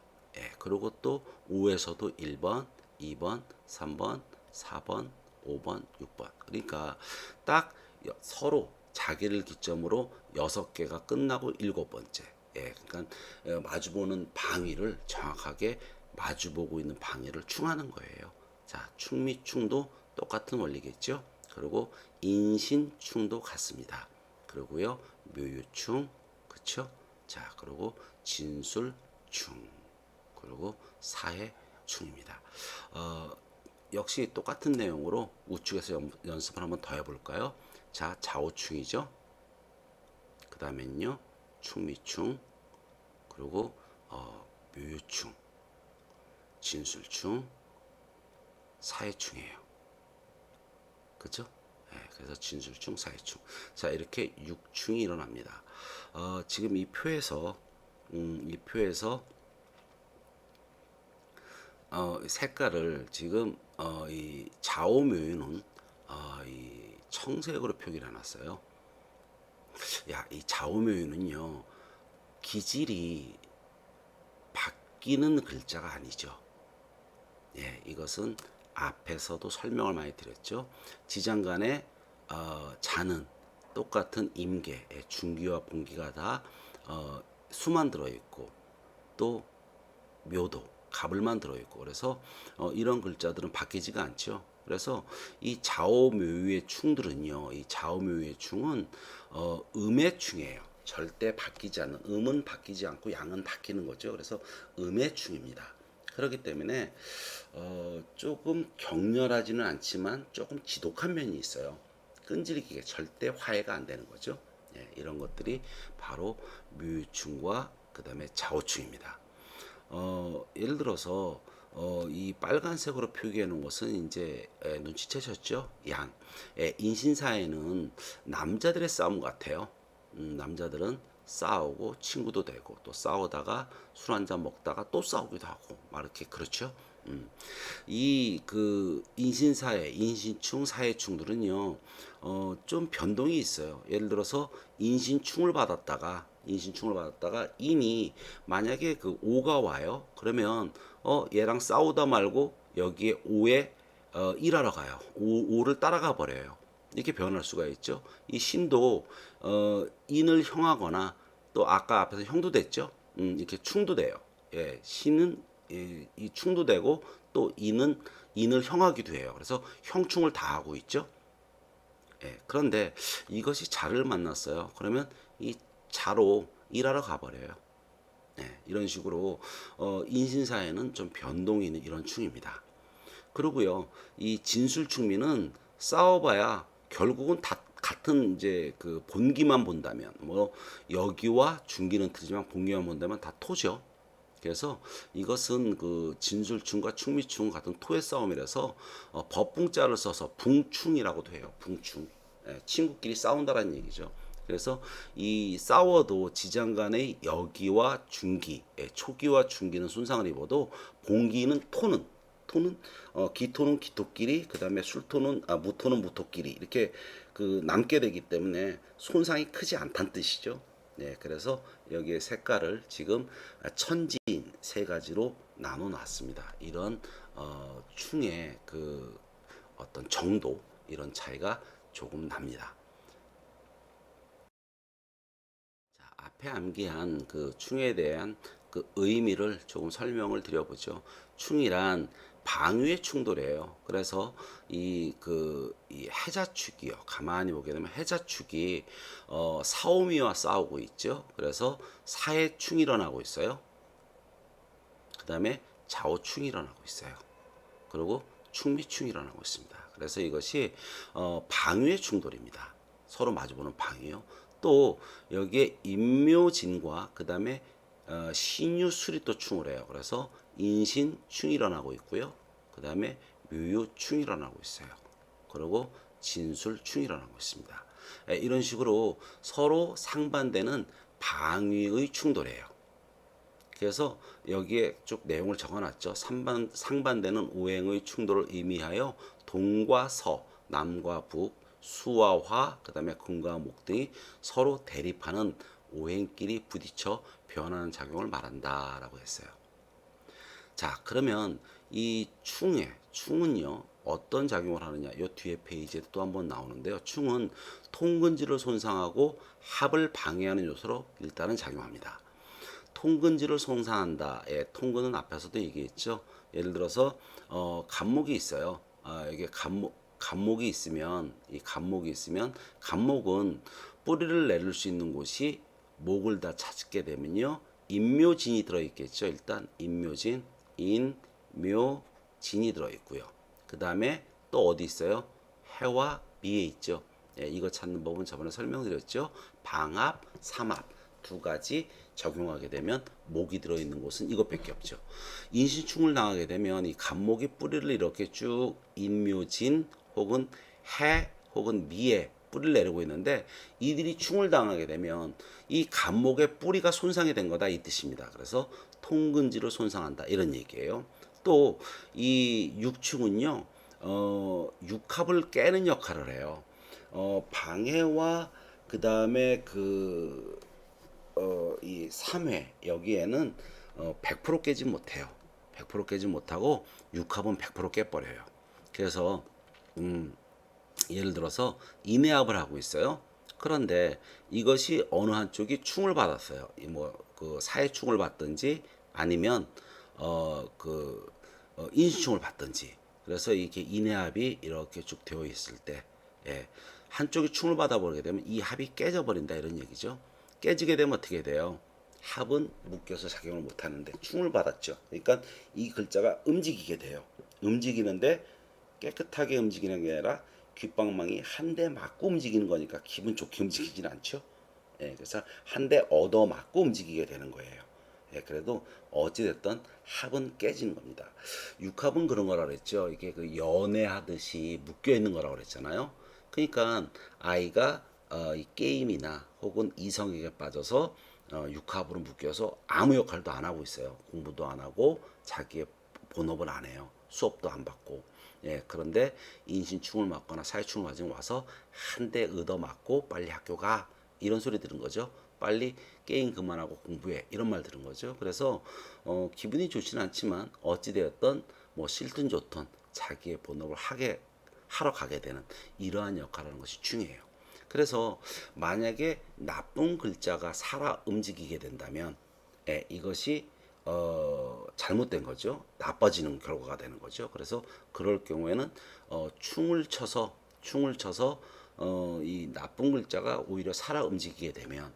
그리고 또 5에서도 1번, 2번, 3번, 4번, 5번, 6번. 그러니까 딱 서로 자기를 기점으로 6개가 끝나고 7번째. 그러니까 마주보는 방위를 정확하게 마주보고 있는 방위를 충하는 거예요. 자, 충미충도 똑같은 원리겠죠. 그리고 인신충도 같습니다. 그리고요, 묘유충, 그쵸? 자, 그리고 진술충, 그리고 사해충입니다. 역시 똑같은 내용으로 우측에서 연습을 한번 더 해볼까요? 자, 좌우충이죠. 그 다음엔요, 충미충, 그리고 묘유충, 진술충, 사해충이에요. 그죠? 네, 그래서 진술충, 사해충. 자, 이렇게 6충이 일어납니다. 지금 이 표에서 색깔을 지금 이 좌우묘유는 이 청색으로 표기를 해놨어요. 야, 이 좌우묘유는요, 기질이 바뀌는 글자가 아니죠. 예, 이것은 앞에서도 설명을 많이 드렸죠. 지장간의 자는 똑같은 임계, 중기와 봉기가 다 수만 들어있고 또 묘도, 갑을만 들어있고 그래서 이런 글자들은 바뀌지가 않죠. 그래서 이 좌우묘유의 충들은요, 이 좌우묘유의 충은 음의 충이에요. 절대 바뀌지 않는, 음은 바뀌지 않고 양은 바뀌는 거죠. 그래서 음의 충입니다. 그렇기 때문에 조금 격렬하지는 않지만 조금 지독한 면이 있어요. 끈질기게 절대 화해가 안 되는 거죠. 예, 이런 것들이 바로 묘유충과 그 다음에 좌우충입니다. 예를 들어서 이 빨간색으로 표기해 놓은 것은 이제 눈치채셨죠? 양. 인신사에는 남자들의 싸움 같아요. 남자들은 싸우고 친구도 되고 또 싸우다가 술 한잔 먹다가 또 싸우기도 하고 막 이렇게 그렇죠. 이 그 인신사회, 인신충, 사회충들은요, 좀 변동이 있어요. 예를 들어서 인신충을 받았다가 인이 만약에 그 오가 와요. 그러면 얘랑 싸우다 말고 여기에 오에 일하러 가요. 오를 따라가 버려요. 이렇게 변할 수가 있죠. 이 신도 인을 형하거나 또 아까 앞에서 형도 됐죠. 이렇게 충도 돼요. 예, 신은 이 충도 되고 또 인은 인을 형하기도 해요. 그래서 형충을 다 하고 있죠. 예, 그런데 이것이 자를 만났어요. 그러면 이 자로 일하러 가버려요. 예, 이런 식으로 인신사에는 좀 변동이 있는 이런 충입니다. 그리고요, 이 진술충미는 싸워봐야 결국은 다 같은 이제 그 본기만 본다면 뭐 여기와 중기는 틀리지만 본기만 본다면 다 토죠. 그래서 이것은 그 진술충과 충미충 같은 토의 싸움이라서 법붕자를 써서 붕충이라고도 해요. 붕충. 예, 친구끼리 싸운다라는 얘기죠. 그래서 이 싸워도 지장 간의 여기와 중기, 초기와 중기는 손상을 입어도 봉기는 토는 기토는 기토끼리, 그다음에 술토는 무토는 무토끼리 이렇게 그 남게 되기 때문에 손상이 크지 않다는 뜻이죠. 네, 그래서 여기에 색깔을 지금 천지인 세 가지로 나눠 놨습니다. 이런 충의 그 어떤 정도 이런 차이가 조금 납니다. 자, 앞에 암기한 그 충에 대한 그 의미를 조금 설명을 드려보죠. 충이란 방위의 충돌이에요. 그래서 이 해자축이요. 가만히 보게 되면 해자축이 사오미와 싸우고 있죠. 그래서 사해충이 일어나고 있어요. 그 다음에 좌우충이 일어나고 있어요. 그리고 충미충이 일어나고 있습니다. 그래서 이것이 방위의 충돌입니다. 서로 마주보는 방위요. 또 여기에 인묘진과 그 다음에 신유술이 또 충을 해요. 그래서 인신충이 일어나고 있고요. 그 다음에 묘유충이 일어나고 있어요. 그리고 진술충이 일어나고 있습니다. 이런 식으로 서로 상반되는 방위의 충돌이에요. 그래서 여기에 쭉 내용을 적어놨죠. 상반되는 오행의 충돌을 의미하여 동과 서, 남과 북, 수와 화, 그 다음에 금과 목 등이 서로 대립하는 오행끼리 부딪혀 변하는 작용을 말한다라고 했어요. 자, 그러면 이 충은요 어떤 작용을 하느냐? 이 뒤에 페이지에 또 한번 나오는데요. 충은 통근지를 손상하고 합을 방해하는 요소로 일단은 작용합니다. 통근지를 손상한다. 예, 통근은 앞에서도 얘기했죠. 예를 들어서 간목이 있어요. 이게 간목이 있으면 이 간목이 있으면 간목은 뿌리를 내릴 수 있는 곳이 목을 다 찾게 되면요. 인묘진이 들어있겠죠. 일단 인묘진, 인묘진이 들어있고요. 그 다음에 또 어디 있어요? 해와 미에 있죠. 예, 이거 찾는 법은 저번에 설명드렸죠. 방합, 삼합 두 가지 적용하게 되면 목이 들어있는 곳은 이것밖에 없죠. 인신충을 당하게 되면 이 간목의 뿌리를 이렇게 쭉 인묘진 혹은 해 혹은 미에 뿌리를 내리고 있는데 이들이 충을 당하게 되면 이 간목의 뿌리가 손상이 된 거다 이 뜻입니다. 그래서 통근지를 손상한다 이런 얘기예요. 또 이 육충은요 육합을 깨는 역할을 해요. 방해와 그 다음에 이 3회 여기에는 100% 깨지 못해요. 100% 깨지 못하고 육합은 100% 깨버려요. 그래서 예를 들어서 인해합을 하고 있어요. 그런데 이것이 어느 한쪽이 충을 받았어요. 그 사해충을 받든지 아니면 인신충을 받든지. 그래서 이렇게 인해합이 이렇게 쭉 되어 있을 때, 예, 한쪽이 충을 받아버리게 되면 이 합이 깨져버린다 이런 얘기죠. 깨지게 되면 어떻게 돼요? 합은 묶여서 작용을 못하는데 충을 받았죠. 그러니까 이 글자가 움직이게 돼요. 움직이는데 깨끗하게 움직이는 게 아니라 귓방망이 한 대 맞고 움직이는 거니까 기분 좋게 움직이진 않죠. 예, 그래서 한 대 얻어 맞고 움직이게 되는 거예요. 예, 그래도 어찌됐든 합은 깨지는 겁니다. 육합은 그런 거라 그랬죠. 이게 그 연애하듯이 묶여 있는 거라고 그랬잖아요. 그러니까 아이가 이 게임이나 혹은 이성에게 빠져서 육합으로 묶여서 아무 역할도 안 하고 있어요. 공부도 안 하고 자기의 본업을 안 해요. 수업도 안 받고. 예, 그런데 인신충을 맞거나 사회충을 맞으면 와서 한 대 얻어 맞고 빨리 학교 가 이런 소리 들은 거죠. 빨리 게임 그만하고 공부해 이런 말 들은 거죠. 그래서 기분이 좋지는 않지만 어찌 되었던 뭐 싫든 좋든 자기의 본업을 하러 가게 되는 이러한 역할을 하는 것이 중요해요. 그래서 만약에 나쁜 글자가 살아 움직이게 된다면 이것이 잘못된 거죠. 나빠지는 결과가 되는 거죠. 그래서 그럴 경우에는 충을 쳐서 이 나쁜 글자가 오히려 살아 움직이게 되면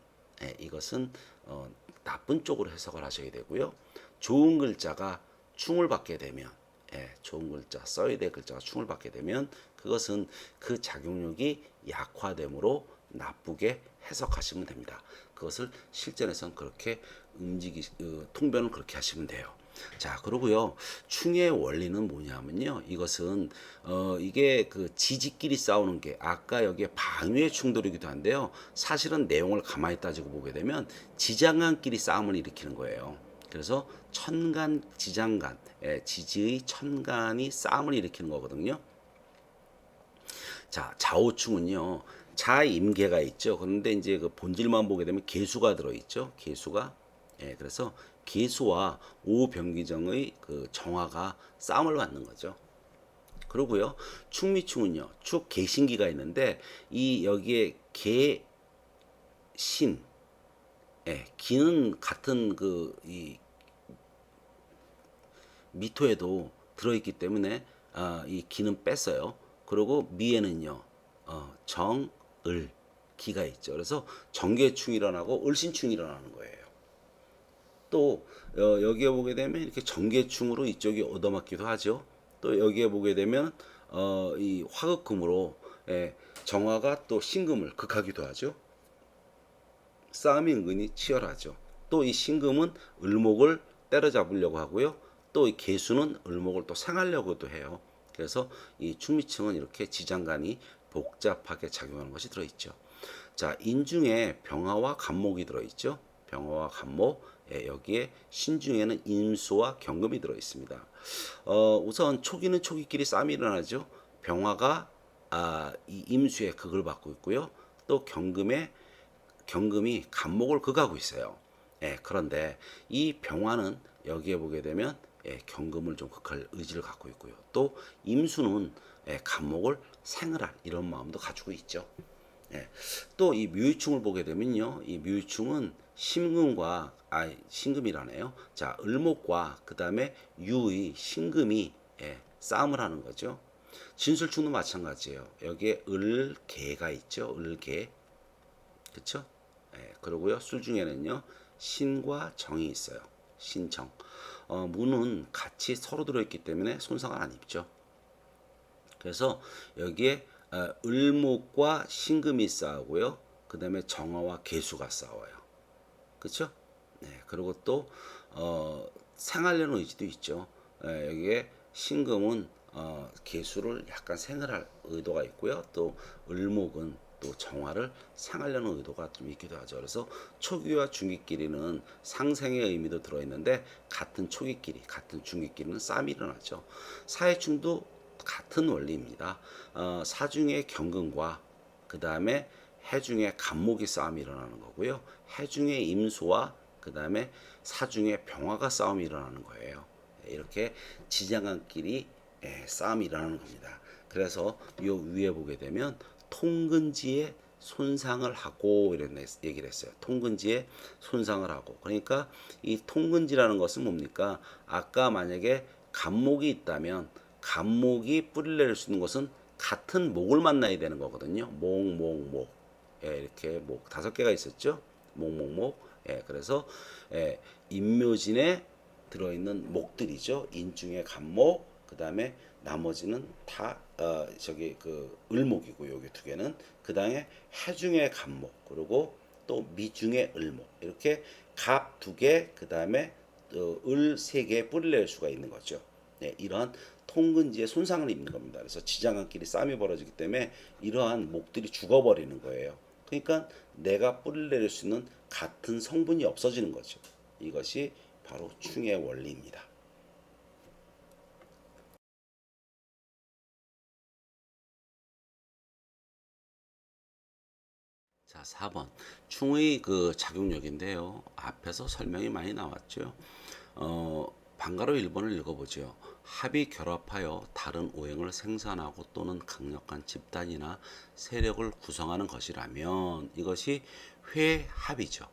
이것은 나쁜 쪽으로 해석을 하셔야 되고요. 좋은 글자가 충을 받게 되면 좋은 글자 써야 될 글자가 충을 받게 되면 그것은 그 작용력이 약화됨으로 나쁘게 해석하시면 됩니다. 그것을 실전에선 그렇게 통변을 그렇게 하시면 돼요. 자, 그러고요. 충의 원리는 뭐냐면요. 이것은 이게 그 지지끼리 싸우는 게 아까 여기에 방위의 충돌이기도 한데요. 사실은 내용을 가만히 따지고 보게 되면 지장간끼리 싸움을 일으키는 거예요. 그래서 천간, 지장간, 지지의 천간이 싸움을 일으키는 거거든요. 자, 좌우충은요. 자임계가 있죠. 그런데 이제 그 본질만 보게 되면 계수가 들어 있죠. 계수가. 그래서 계수와 오병기정의 그 정화가 싸움을 받는 거죠. 그러고요. 충미충은요. 축 계신기가 있는데 이 여기에 계신 기는 같은 이 미토에도 들어있기 때문에 이 기는 뺐어요. 그리고 미에는요 정을 기가 있죠. 그래서 정계충이 일어나고 을신충이 일어나는 거예요. 또 여기에 보게 되면 이렇게 정계충으로 이쪽이 얻어맞기도 하죠. 또 여기에 보게 되면 이 화극금으로 정화가 또 신금을 극하기도 하죠. 싸움이 은근히 치열하죠. 또 이 신금은 을목을 때려잡으려고 하고요. 또 이 계수는 을목을 또 생하려고도 해요. 그래서 이 충미층은 이렇게 지장간이 복잡하게 작용하는 것이 들어있죠. 자, 인중에 병화와 간목이 들어있죠. 병화와 간목, 여기에 신중에는 임수와 경금이 들어있습니다. 우선 초기는 초기끼리 싸움이 일어나죠. 병화가 이 임수의 극을 받고 있고요. 또 경금이 간목을 극하고 있어요. 그런데 이 병화는 여기에 보게 되면 경금을 좀 극할 의지를 갖고 있고요. 또 임수는 간목을 생을할 이런 마음도 가지고 있죠. 또 이 묘유충을 보게 되면요, 이 묘유충은 신금이라네요. 자, 을목과 그 다음에 유의 신금이 싸움을 하는 거죠. 진술충도 마찬가지예요. 여기에 을개가 있죠. 을개, 그렇죠? 그리고요 술 중에는요 신과 정이 있어요. 신정. 무는 같이 서로 들어있기 때문에 손상을 안 입죠. 그래서 여기에 을목과 신금이 싸우고요. 그 다음에 정화와 계수가 싸워요. 그렇죠? 네. 그리고 또 생하려는 의지도 있죠. 여기에 신금은 계수를 약간 생을 의도가 있고요. 또 을목은 또 정화를 생하려는 의도가 좀 있기도 하죠. 그래서 초기와 중기끼리는 상생의 의미도 들어있는데 같은 초기끼리, 같은 중기끼리는 싸움이 일어나죠. 사해충도 같은 원리입니다. 사중의 경근과 그 다음에 해중의 간목이 싸움이 일어나는 거고요. 해중의 임수와 그 다음에 사중의 병화가 싸움이 일어나는 거예요. 이렇게 지장간끼리 싸움이 일어나는 겁니다. 그래서 이 위에 보게 되면 통근지에 손상을 하고 이런 얘기를 했어요. 통근지에 손상을 하고. 그러니까 이 통근지라는 것은 뭡니까? 아까 만약에 간목이 있다면 간목이 뿌리를 내릴 수 있는 것은 같은 목을 만나야 되는 거거든요. 목, 목, 목. 이렇게 목 5개가 있었죠. 목, 목, 목. 그래서 인묘진에 들어있는 목들이죠. 인중의 간목, 그 다음에 나머지는 다 저기 그 을목이고 여기 2개는 그 다음에 해중의 간목 그리고 또 미중의 을목 이렇게 갑 2개 그 다음에 을 3개 뿌리를 낼 수가 있는 거죠. 이러한 통근지에 손상을 입는 겁니다. 그래서 지장간끼리 싸움이 벌어지기 때문에 이러한 목들이 죽어버리는 거예요. 그러니까 내가 뿌리를 내릴 수 있는 같은 성분이 없어지는 거죠. 이것이 바로 충의 원리입니다. 자, 4번. 충의 그 작용력인데요. 앞에서 설명이 많이 나왔죠. 방가로 1번을 읽어보죠. 합이 결합하여 다른 오행을 생산하고 또는 강력한 집단이나 세력을 구성하는 것이라면 이것이 회합이죠.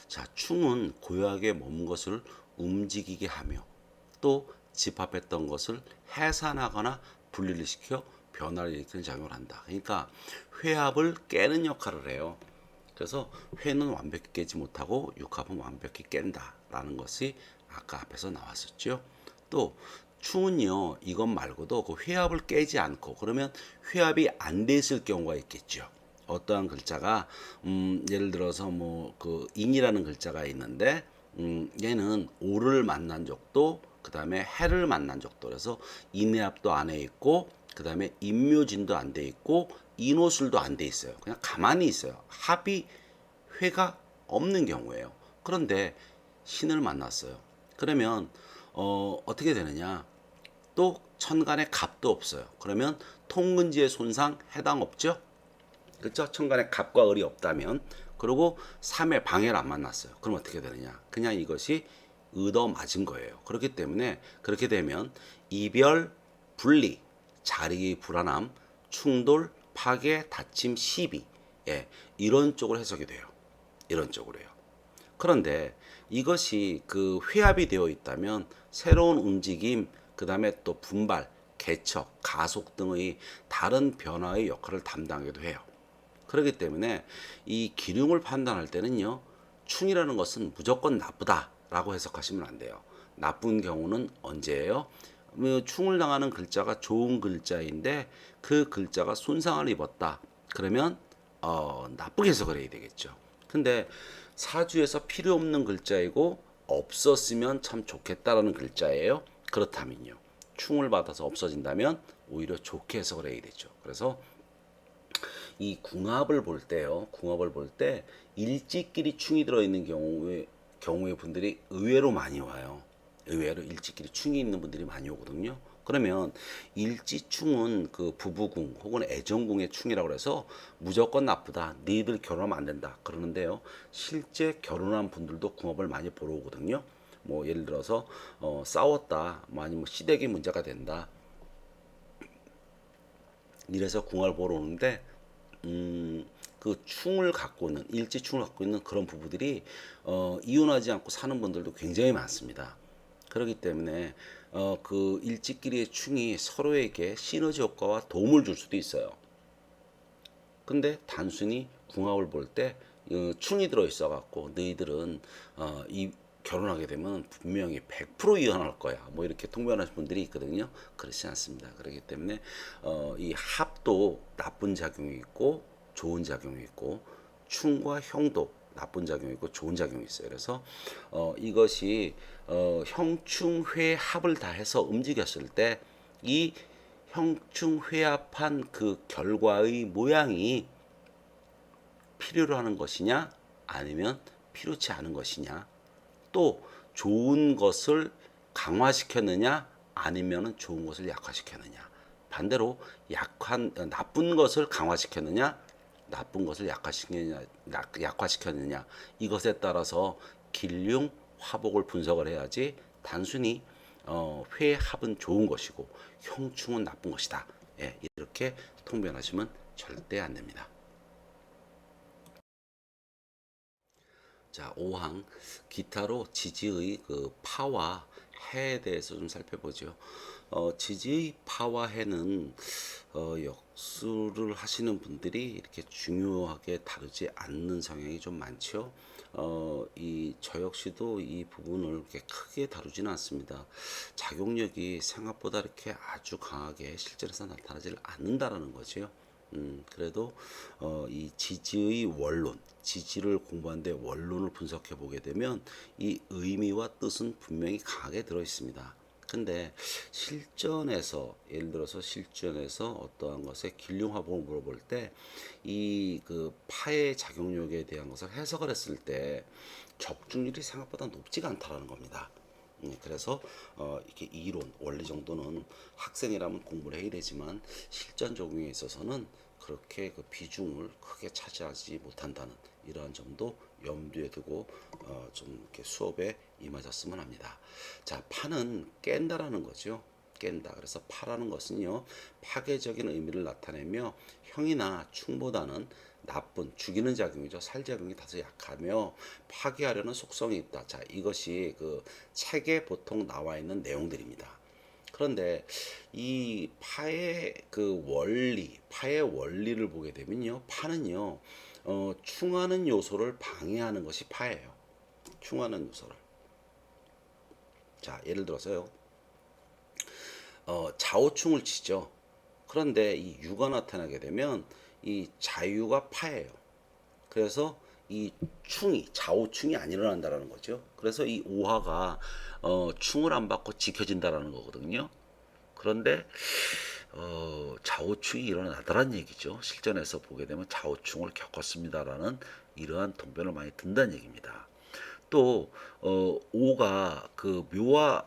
자, 충은 고요하게 머문 것을 움직이게 하며 또 집합했던 것을 해산하거나 분리를 시켜 변화를 일으키는 작용을 한다. 그러니까 회합을 깨는 역할을 해요. 그래서 회는 완벽히 깨지 못하고 육합은 완벽히 깬다라는 것이 아까 앞에서 나왔었죠. 또 충은요 이것 말고도 그 회합을 깨지 않고 그러면 회합이 안 돼 있을 경우가 있겠죠. 어떠한 글자가 예를 들어서 뭐 그 인이라는 글자가 있는데 얘는 오를 만난 적도 그 다음에 해를 만난 적도 그래서 인회합도 안 해 있고 그 다음에 인묘진도 안 돼 있고 인호술도 안 돼 있어요. 그냥 가만히 있어요. 합이 회가 없는 경우예요. 그런데 신을 만났어요. 그러면 어떻게 되느냐? 또 천간에 갑도 없어요. 그러면 통근지의 손상 해당 없죠? 그렇죠? 천간에 갑과 을이 없다면 그리고 3의 방해를 안 만났어요. 그럼 어떻게 되느냐? 그냥 이것이 얻어 맞은 거예요. 그렇기 때문에 그렇게 되면 이별, 분리, 자리 불안함, 충돌, 파괴, 다침, 시비 이런 쪽으로 해석이 돼요. 이런 쪽으로요. 그런데 이것이 그 회합이 되어 있다면 새로운 움직임, 그 다음에 또 분발, 개척, 가속 등의 다른 변화의 역할을 담당하기도 해요. 그렇기 때문에 이 기륭을 판단할 때는요, 충이라는 것은 무조건 나쁘다라고 해석하시면 안 돼요. 나쁜 경우는 언제예요? 충을 당하는 글자가 좋은 글자인데 그 글자가 손상을 입었다. 그러면 나쁘게 해석을 해야 되겠죠. 근데 사주에서 필요 없는 글자이고 없었으면 참 좋겠다라는 글자예요. 그렇다면요. 충을 받아서 없어진다면 오히려 좋게 해석을 해야 되죠. 그래서 이 궁합을 볼 때요. 궁합을 볼 때 일지끼리 충이 들어있는 경우의 분들이 의외로 많이 와요. 의외로 일지끼리 충이 있는 분들이 많이 오거든요. 그러면 일지충은 그 부부궁 혹은 애정궁의 충이라고 해서 무조건 나쁘다. 너희들 결혼하면 안 된다. 그러는데요. 실제 결혼한 분들도 궁합을 많이 보러 오거든요. 뭐 예를 들어서 싸웠다. 뭐 아니면 시댁이 문제가 된다. 이래서 궁합을 보러 오는데 그 충을 갖고 있는 일지충을 갖고 있는 그런 부부들이 이혼하지 않고 사는 분들도 굉장히 많습니다. 그렇기 때문에 그 일지끼리의 충이 서로에게 시너지 효과와 도움을 줄 수도 있어요. 근데 단순히 궁합을 볼 때 충이 들어 있어 갖고 너희들은 이 결혼하게 되면 분명히 100% 이혼할 거야. 뭐 이렇게 통변하시는 분들이 있거든요. 그렇지 않습니다. 그렇기 때문에 이 합도 나쁜 작용이 있고 좋은 작용이 있고 충과 형도 나쁜 작용이 있고 좋은 작용이 있어요. 그래서 이것이 형충회 합을 다 해서 움직였을 때 이 형충회합한 그 결과의 모양이 필요로 하는 것이냐 아니면 필요치 않은 것이냐, 또 좋은 것을 강화시켰느냐 아니면 좋은 것을 약화시켰느냐, 반대로 나쁜 것을 강화시켰느냐 나쁜 것을 약화시켰느냐, 이것에 따라서 길흉 화복을 분석을 해야지 단순히 회합은 좋은 것이고 형충은 나쁜 것이다, 예, 이렇게 통변하시면 절대 안 됩니다. 자, 5항 기타로 지지의 그 파와 해에 대해서 좀 살펴보죠. 지지의 파와 해는 역수를 하시는 분들이 이렇게 중요하게 다루지 않는 성향이 좀 많죠. 저 역시도 이 부분을 이렇게 크게 다루지는 않습니다. 작용력이 생각보다 이렇게 아주 강하게 실전에서 나타나지 않는다라는 거죠. 그래도 이 지지의 원론, 지지를 공부하는데 원론을 분석해 보게 되면 이 의미와 뜻은 분명히 강하게 들어 있습니다. 근데 실전에서, 예를 들어서 실전에서 어떠한 것에 길흉화복을 물어볼 때 이 그 파의 작용력에 대한 것을 해석을 했을 때 적중률이 생각보다 높지가 않다라는 겁니다. 그래서 이렇게 이론, 원리 정도는 학생이라면 공부를 해야 되지만 실전 적용에 있어서는 그렇게 그 비중을 크게 차지하지 못한다는 이러한 점도 염두에 두고 좀 이렇게 수업에 임하셨으면 합니다. 자, 파는 깬다라는 거죠. 깬다. 그래서 파라는 것은요, 파괴적인 의미를 나타내며 형이나 충보다는 나쁜 죽이는 작용이죠. 살작용이 다소 약하며 파괴하려는 속성이 있다. 자, 이것이 그 책에 보통 나와 있는 내용들입니다. 그런데 이 파의 그 원리, 파의 원리를 보게 되면요, 파는요, 충하는 요소를 방해하는 것이 파예요. 충하는 요소를. 자, 예를 들어서요, 좌우충을 치죠. 그런데 이 유가 나타나게 되면 이 자유가 파예요. 그래서 이 충이 좌우충이 안 일어난다라는 거죠. 그래서 이 오화가 충을 안 받고 지켜진다라는 거거든요. 그런데 좌우충이 일어나더란 얘기죠. 실전에서 보게 되면 좌우충을 겪었습니다라는 이러한 통변을 많이 든다는 얘기입니다. 또 오가 그 묘와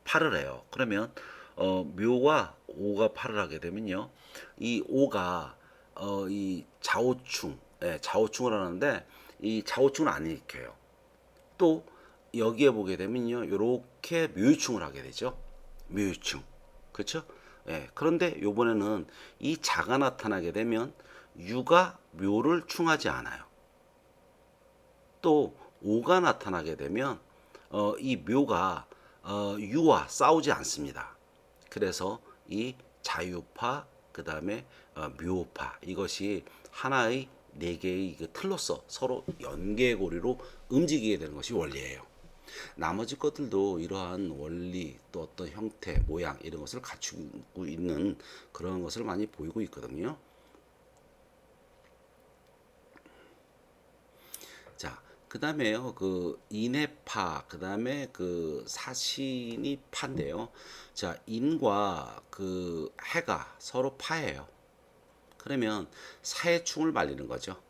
팔을 해요. 그러면 묘와 오가 팔을 하게 되면요, 이 오가 이 좌우충, 예, 좌우충을 하는데 이 좌우충을 안 일으켜요. 또 여기에 보게 되면요, 이렇게 묘유충을 하게 되죠. 묘유충, 그렇죠? 예, 그런데 요번에는 이 자가 나타나게 되면 유가 묘를 충하지 않아요. 또 오가 나타나게 되면 이 묘가 유와 싸우지 않습니다. 그래서 이 자유파, 그 다음에 묘파, 이것이 하나의 네 개의 그 틀로서 서로 연계고리로 움직이게 되는 것이 원리예요. 나머지 것들도 이러한 원리, 또 어떤 형태, 모양 이런 것을 갖추고 있는 그런 것을 많이 보이고 있거든요. 자, 그 다음에요, 그 인해파, 그 다음에 그 사신이 파인데요. 자, 인과 그 해가 서로 파예요. 그러면 사해충을 말리는 거죠.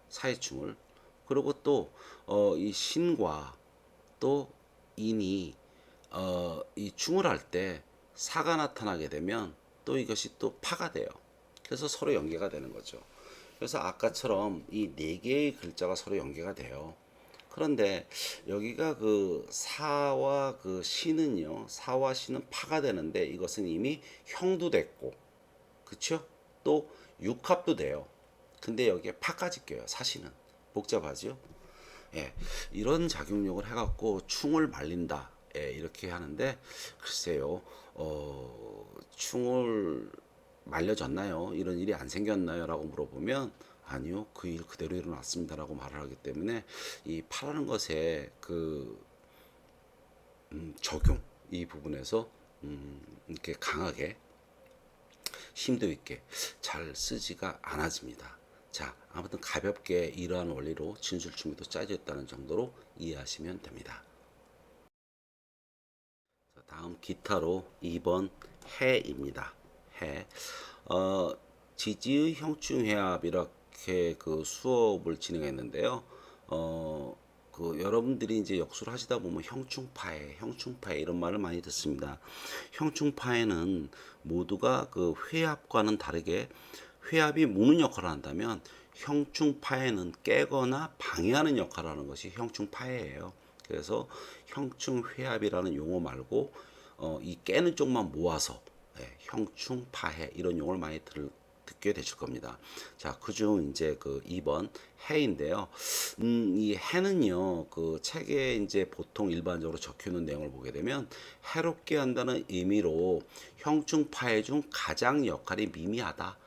사해충을. 그리고 또 이 신과 또 인이 이 충을 할 때 사가 나타나게 되면 또 이것이 또 파가 돼요. 그래서 서로 연계가 되는 거죠. 그래서 아까처럼 이 네 개의 글자가 서로 연계가 돼요. 그런데 여기가 그 사와 그 신은요, 사와 신은 파가 되는데 이것은 이미 형도 됐고, 그쵸? 또 육합도 돼요. 근데 여기에 파까지 껴요. 사신은 복잡하죠. 예, 이런 작용력을 해갖고 충을 말린다. 예, 이렇게 하는데 글쎄요, 충을 말려졌나요? 이런 일이 안 생겼나요? 라고 물어보면 아니요, 그 일 그대로 일어났습니다라고 말을 하기 때문에 이 파라는 것의 그 적용 이 부분에서 이렇게 강하게 심도 있게 잘 쓰지가 않아집니다. 자, 아무튼 가볍게 이러한 원리로 진술 준비도 짜여졌다는 정도로 이해하시면 됩니다. 자, 다음 기타로 2번 해입니다. 해. 지지의 형충회합 이렇게 그 수업을 진행했는데요. 여러분들이 이제 역수를 하시다 보면 형충파해 이런 말을 많이 듣습니다. 형충파해는 모두가 그 회합과는 다르게 회합이 무는 역할을 한다면 형충파해는 깨거나 방해하는 역할을 하는 것이 형충파해예요. 그래서 형충회합이라는 용어 말고 이 깨는 쪽만 모아서 형충파해 이런 용어를 많이 듣게 되실 겁니다. 자, 그중 이제 그 2번 해인데요. 이 해는요, 그 책에 이제 보통 일반적으로 적혀 있는 내용을 보게 되면 해롭게 한다는 의미로 형충파해 중 가장 역할이 미미하다.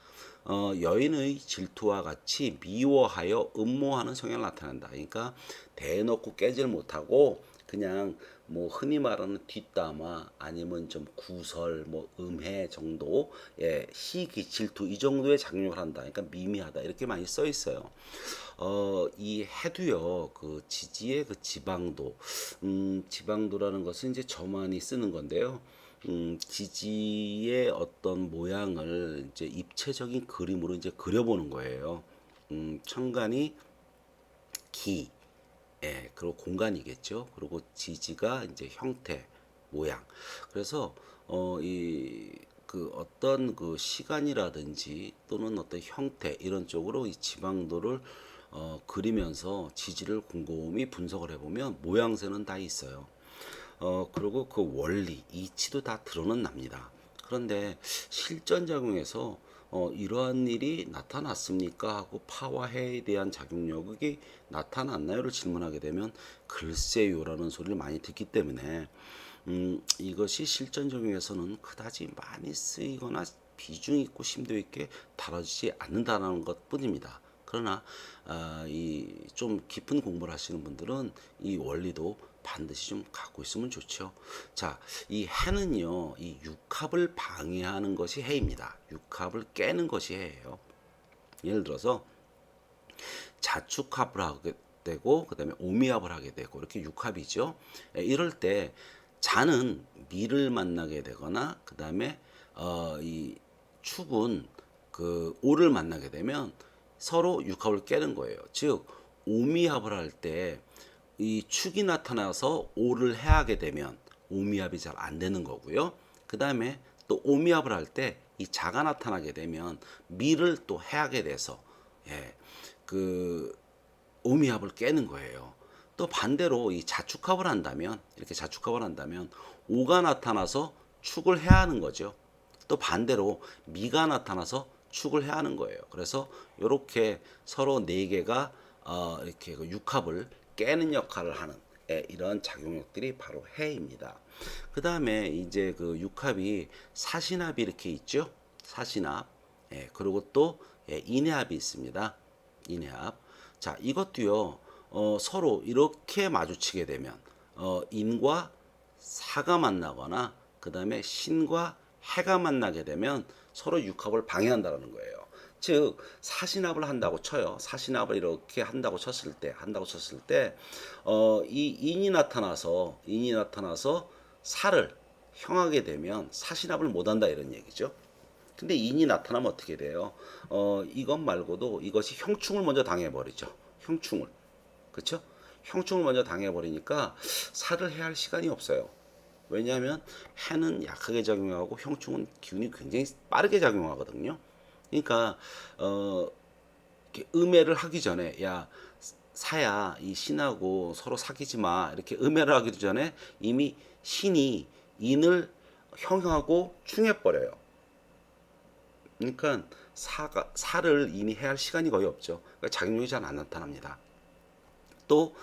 여인의 질투와 같이 미워하여 음모하는 성향을 나타낸다. 그러니까 대놓고 깨질 못하고 그냥 뭐 흔히 말하는 뒷담화 아니면 좀 구설 뭐 음해 정도 시기 질투 이 정도의 작용을 한다. 그러니까 미미하다 이렇게 많이 써 있어요. 이 해도요 그 지지의 그 지방도 지방도라는 것은 이제 저만이 쓰는 건데요. 지지의 어떤 모양을 이제 입체적인 그림으로 이제 그려보는 거예요. 천간이 기, 그리고 공간이겠죠. 그리고 지지가 이제 형태, 모양. 그래서 이 그 어떤 그 시간이라든지 또는 어떤 형태 이런 쪽으로 이 지방도를 그리면서 지지를 곰곰이 분석을 해보면 모양새는 다 있어요. 그리고 그 원리, 이치도 다 드러는 납니다. 그런데 실전 작용에서 이러한 일이 나타났습니까? 하고 파와 해에 대한 작용력이 나타났나요를 질문하게 되면 글쎄요라는 소리를 많이 듣기 때문에 이것이 실전 적용에서는 그다지 많이 쓰이거나 비중 있고 심도 있게 다뤄지지 않는다는 것 뿐입니다. 그러나 이 좀 깊은 공부를 하시는 분들은 이 원리도 반드시 좀 갖고 있으면 좋죠. 자, 이 해는요, 이 육합을 방해하는 것이 해입니다. 육합을 깨는 것이 해예요. 예를 들어서 자축합을 하게 되고 그다음에 오미합을 하게 되고 이렇게 육합이죠. 이럴 때 자는 미를 만나게 되거나 그다음에 이 축은 그 오를 만나게 되면 서로 육합을 깨는 거예요. 즉 오미합을 할 때 이 축이 나타나서 오를 해하게 되면 오미합이 잘 안 되는 거고요. 그 다음에 또 오미합을 할 때 이 자가 나타나게 되면 미를 또 해하게 돼서 그 오미합을 깨는 거예요. 또 반대로 이 자축합을 한다면 이렇게 자축합을 한다면 오가 나타나서 축을 해야 하는 거죠. 또 반대로 미가 나타나서 축을 해야 하는 거예요. 그래서 이렇게 서로 네 개가 이렇게 그 육합을 깨는 역할을 하는 이런 작용력들이 바로 해입니다. 그 다음에 이제 그 육합이 사신합이 이렇게 있죠. 사신합. 그리고 또 인해합이 있습니다. 인해합. 자, 이것도요. 서로 이렇게 마주치게 되면 인과 사가 만나거나 그 다음에 신과 해가 만나게 되면 서로 육합을 방해한다는 거예요. 즉 사신합을 한다고 쳐요. 사신합을 이렇게 한다고 쳤을 때 이 인이 나타나서 사를 형하게 되면 사신합을 못 한다 이런 얘기죠. 근데 인이 나타나면 어떻게 돼요? 이것 말고도 이것이 형충을 먼저 당해버리죠. 형충을. 그렇죠? 형충을 먼저 당해버리니까 살을 해야 할 시간이 없어요. 왜냐하면 해는 약하게 작용하고 형충은 기운이 굉장히 빠르게 작용하거든요. 그러니까 음해를 하기 전에 야 사야 이 신하고 서로 사귀지 마 이렇게 음해를 하기 전에 이미 신이 인을 형하고 충해버려요. 그러니까 사를 이미 해야 할 시간이 거의 없죠. 그러니까 작용력이 잘 안 나타납니다. 또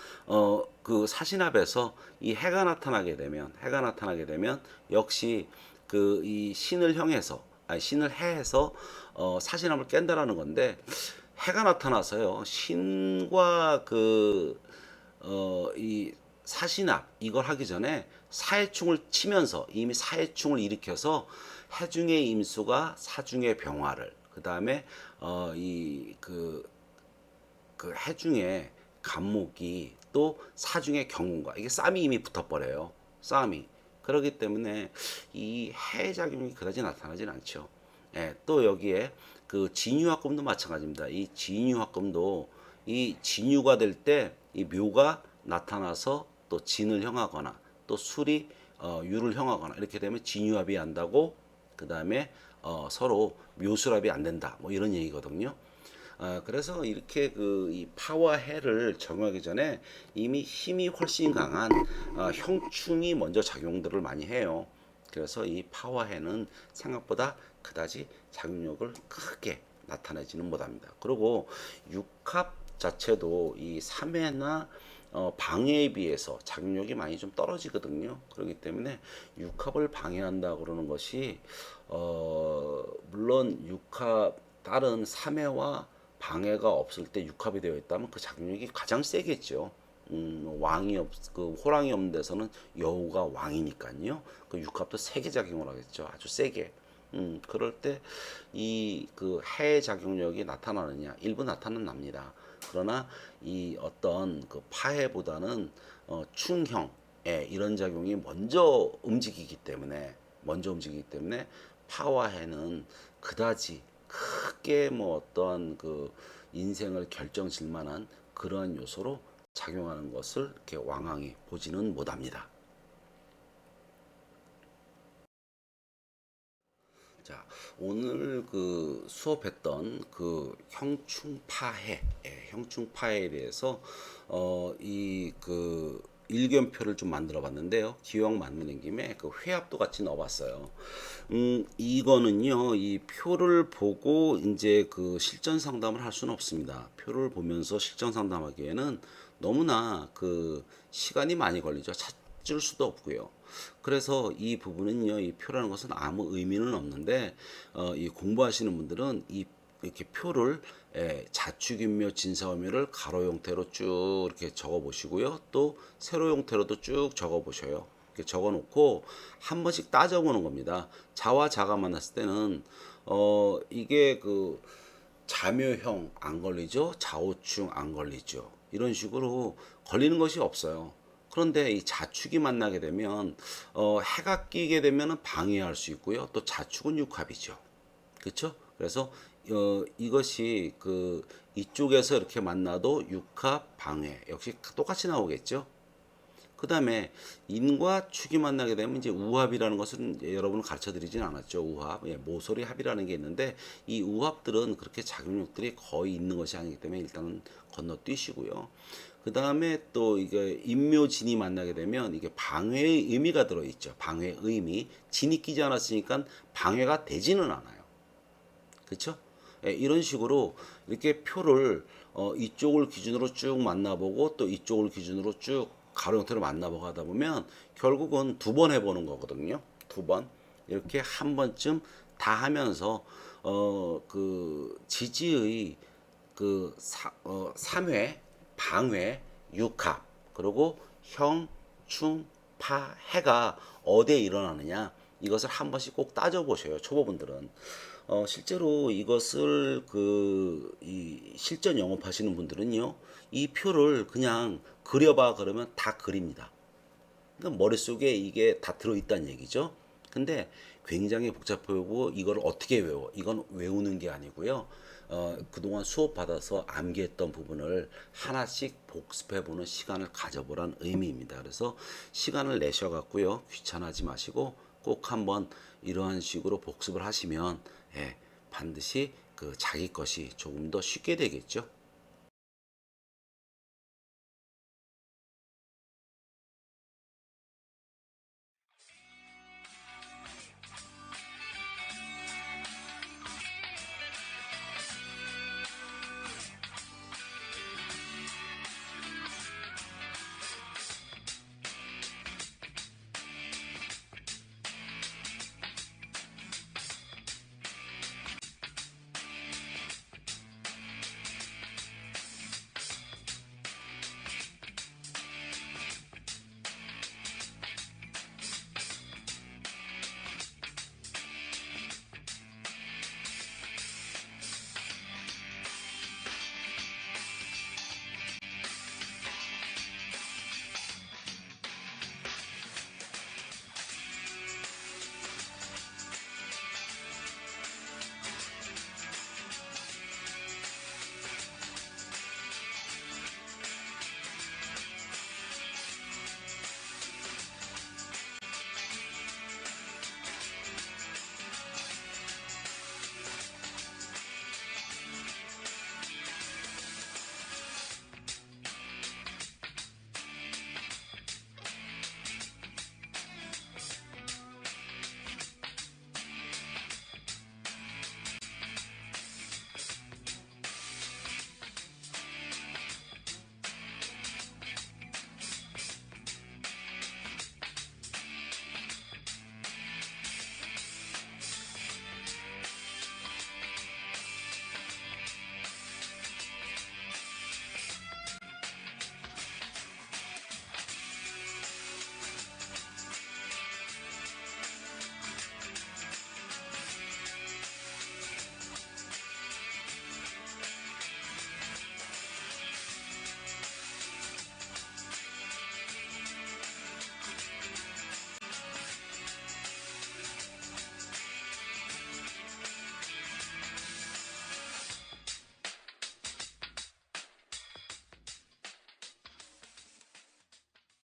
그 사신합에서 이 해가 나타나게 되면 역시 그 이 신을 형해서 아니 신을 해서 사신함을 깬다라는 건데 해가 나타나서요. 신과 이 사신합 이걸 하기 전에 사해충을 치면서 이미 사해충을 일으켜서 해중의 임수가 사중의 병화를 그 다음에 그 해중의 간목이 또 사중의 경운과 이게 쌈이 이미 붙어버려요. 쌈이. 그렇기 때문에 이 해 작용이 그다지 나타나진 않죠. 예, 또 여기에 그 진유화금도 마찬가지입니다. 이 진유화금도 이 진유가 될 때 이 묘가 나타나서 또 진을 형하거나 또 술이 유를 형하거나 이렇게 되면 진유합이 한다고 그 다음에 서로 묘술합이 안 된다 뭐 이런 얘기거든요. 그래서 이렇게 이 파와 해를 적용하기 전에 이미 힘이 훨씬 강한 형충이 먼저 작용들을 많이 해요. 그래서 이 파와 해는 생각보다 그다지 작용력을 크게 나타내지는 못합니다. 그리고 육합 자체도 이 3회나 방해에 비해서 작용력이 많이 좀 떨어지거든요. 그렇기 때문에 육합을 방해한다 그러는 것이 물론 육합 다른 3회와 방해가 없을 때 육합이 되어 있다면 그 작용력이 가장 세겠죠. 그 호랑이 없는 데서는 여우가 왕이니까요. 그 육합도 세게 작용을 하겠죠. 아주 세게. 그럴 때 이 그 해 작용력이 나타나느냐 일부 나타납니다. 그러나 이 어떤 그 파해보다는 충형 이런 작용이 먼저 움직이기 때문에 파와 해는 그다지 크게 뭐 어떤 그 인생을 결정질 만한 그러한 요소로 작용하는 것을 이렇게 왕왕히 보지는 못합니다. 자, 오늘 그 수업했던 그 형충파해, 형충파해에 대해서 이 그 일견표를 좀 만들어 봤는데요. 기왕 만드는 김에 그 회합도 같이 넣어봤어요. 이거는요, 이 표를 보고 이제 그 실전 상담을 할 수는 없습니다. 표를 보면서 실전 상담하기에는 너무나 그 시간이 많이 걸리죠. 찾을 수도 없고요. 그래서 이 부분은요, 이 표라는 것은 아무 의미는 없는데, 이 공부하시는 분들은 이렇게 표를 자축인묘, 진사오묘를 가로 형태로 쭉 이렇게 적어 보시고요. 또 세로 형태로도 쭉 적어 보셔요. 이렇게 적어 놓고 한 번씩 따져 보는 겁니다. 자와 자가 만났을 때는 이게 그 자묘형 안 걸리죠. 자오충 안 걸리죠. 이런 식으로 걸리는 것이 없어요. 그런데 이 자축이 만나게 되면 해가 끼게 되면 방해할 수 있고요. 또 자축은 육합이죠. 그렇죠? 그래서 이것이 그 이쪽에서 이렇게 만나도 육합 방해 역시 똑같이 나오겠죠. 그 다음에 인과 축이 만나게 되면 이제 우합이라는 것은 여러분을 가르쳐 드리진 않았죠. 우합, 모서리 합이라는 게 있는데 이 우합들은 그렇게 작용력들이 거의 있는 것이 아니기 때문에 일단은 건너뛰시고요. 그 다음에 또 이게 인묘진이 만나게 되면 이게 방해의 의미가 들어있죠. 방해의 의미. 진이 끼지 않았으니까 방해가 되지는 않아요. 그렇죠? 이런 식으로 이렇게 표를 이쪽을 기준으로 쭉 만나보고 또 이쪽을 기준으로 쭉 가로 형태로 만나보고 하다 보면 결국은 2번 해보는 거거든요. 2번 이렇게 한 번쯤 다 하면서 그 지지의 그 3회 방회 육합 그리고 형, 충, 파, 해가 어디에 일어나느냐 이것을 한 번씩 꼭 따져보셔요. 초보분들은. 실제로 이것을 이 실전 영업하시는 분들은요, 이 표를 그냥 그려봐 그러면 다 그립니다. 그러니까 머릿속에 이게 다 들어있다는 얘기죠. 근데 굉장히 복잡하고 이걸 어떻게 외워? 이건 외우는 게 아니고요. 그동안 수업 받아서 암기했던 부분을 하나씩 복습해보는 시간을 가져보란 의미입니다. 그래서 시간을 내셔갖고요. 귀찮아하지 마시고 꼭 한번 이러한 식으로 복습을 하시면 반드시 그 자기 것이 조금 더 쉽게 되겠죠.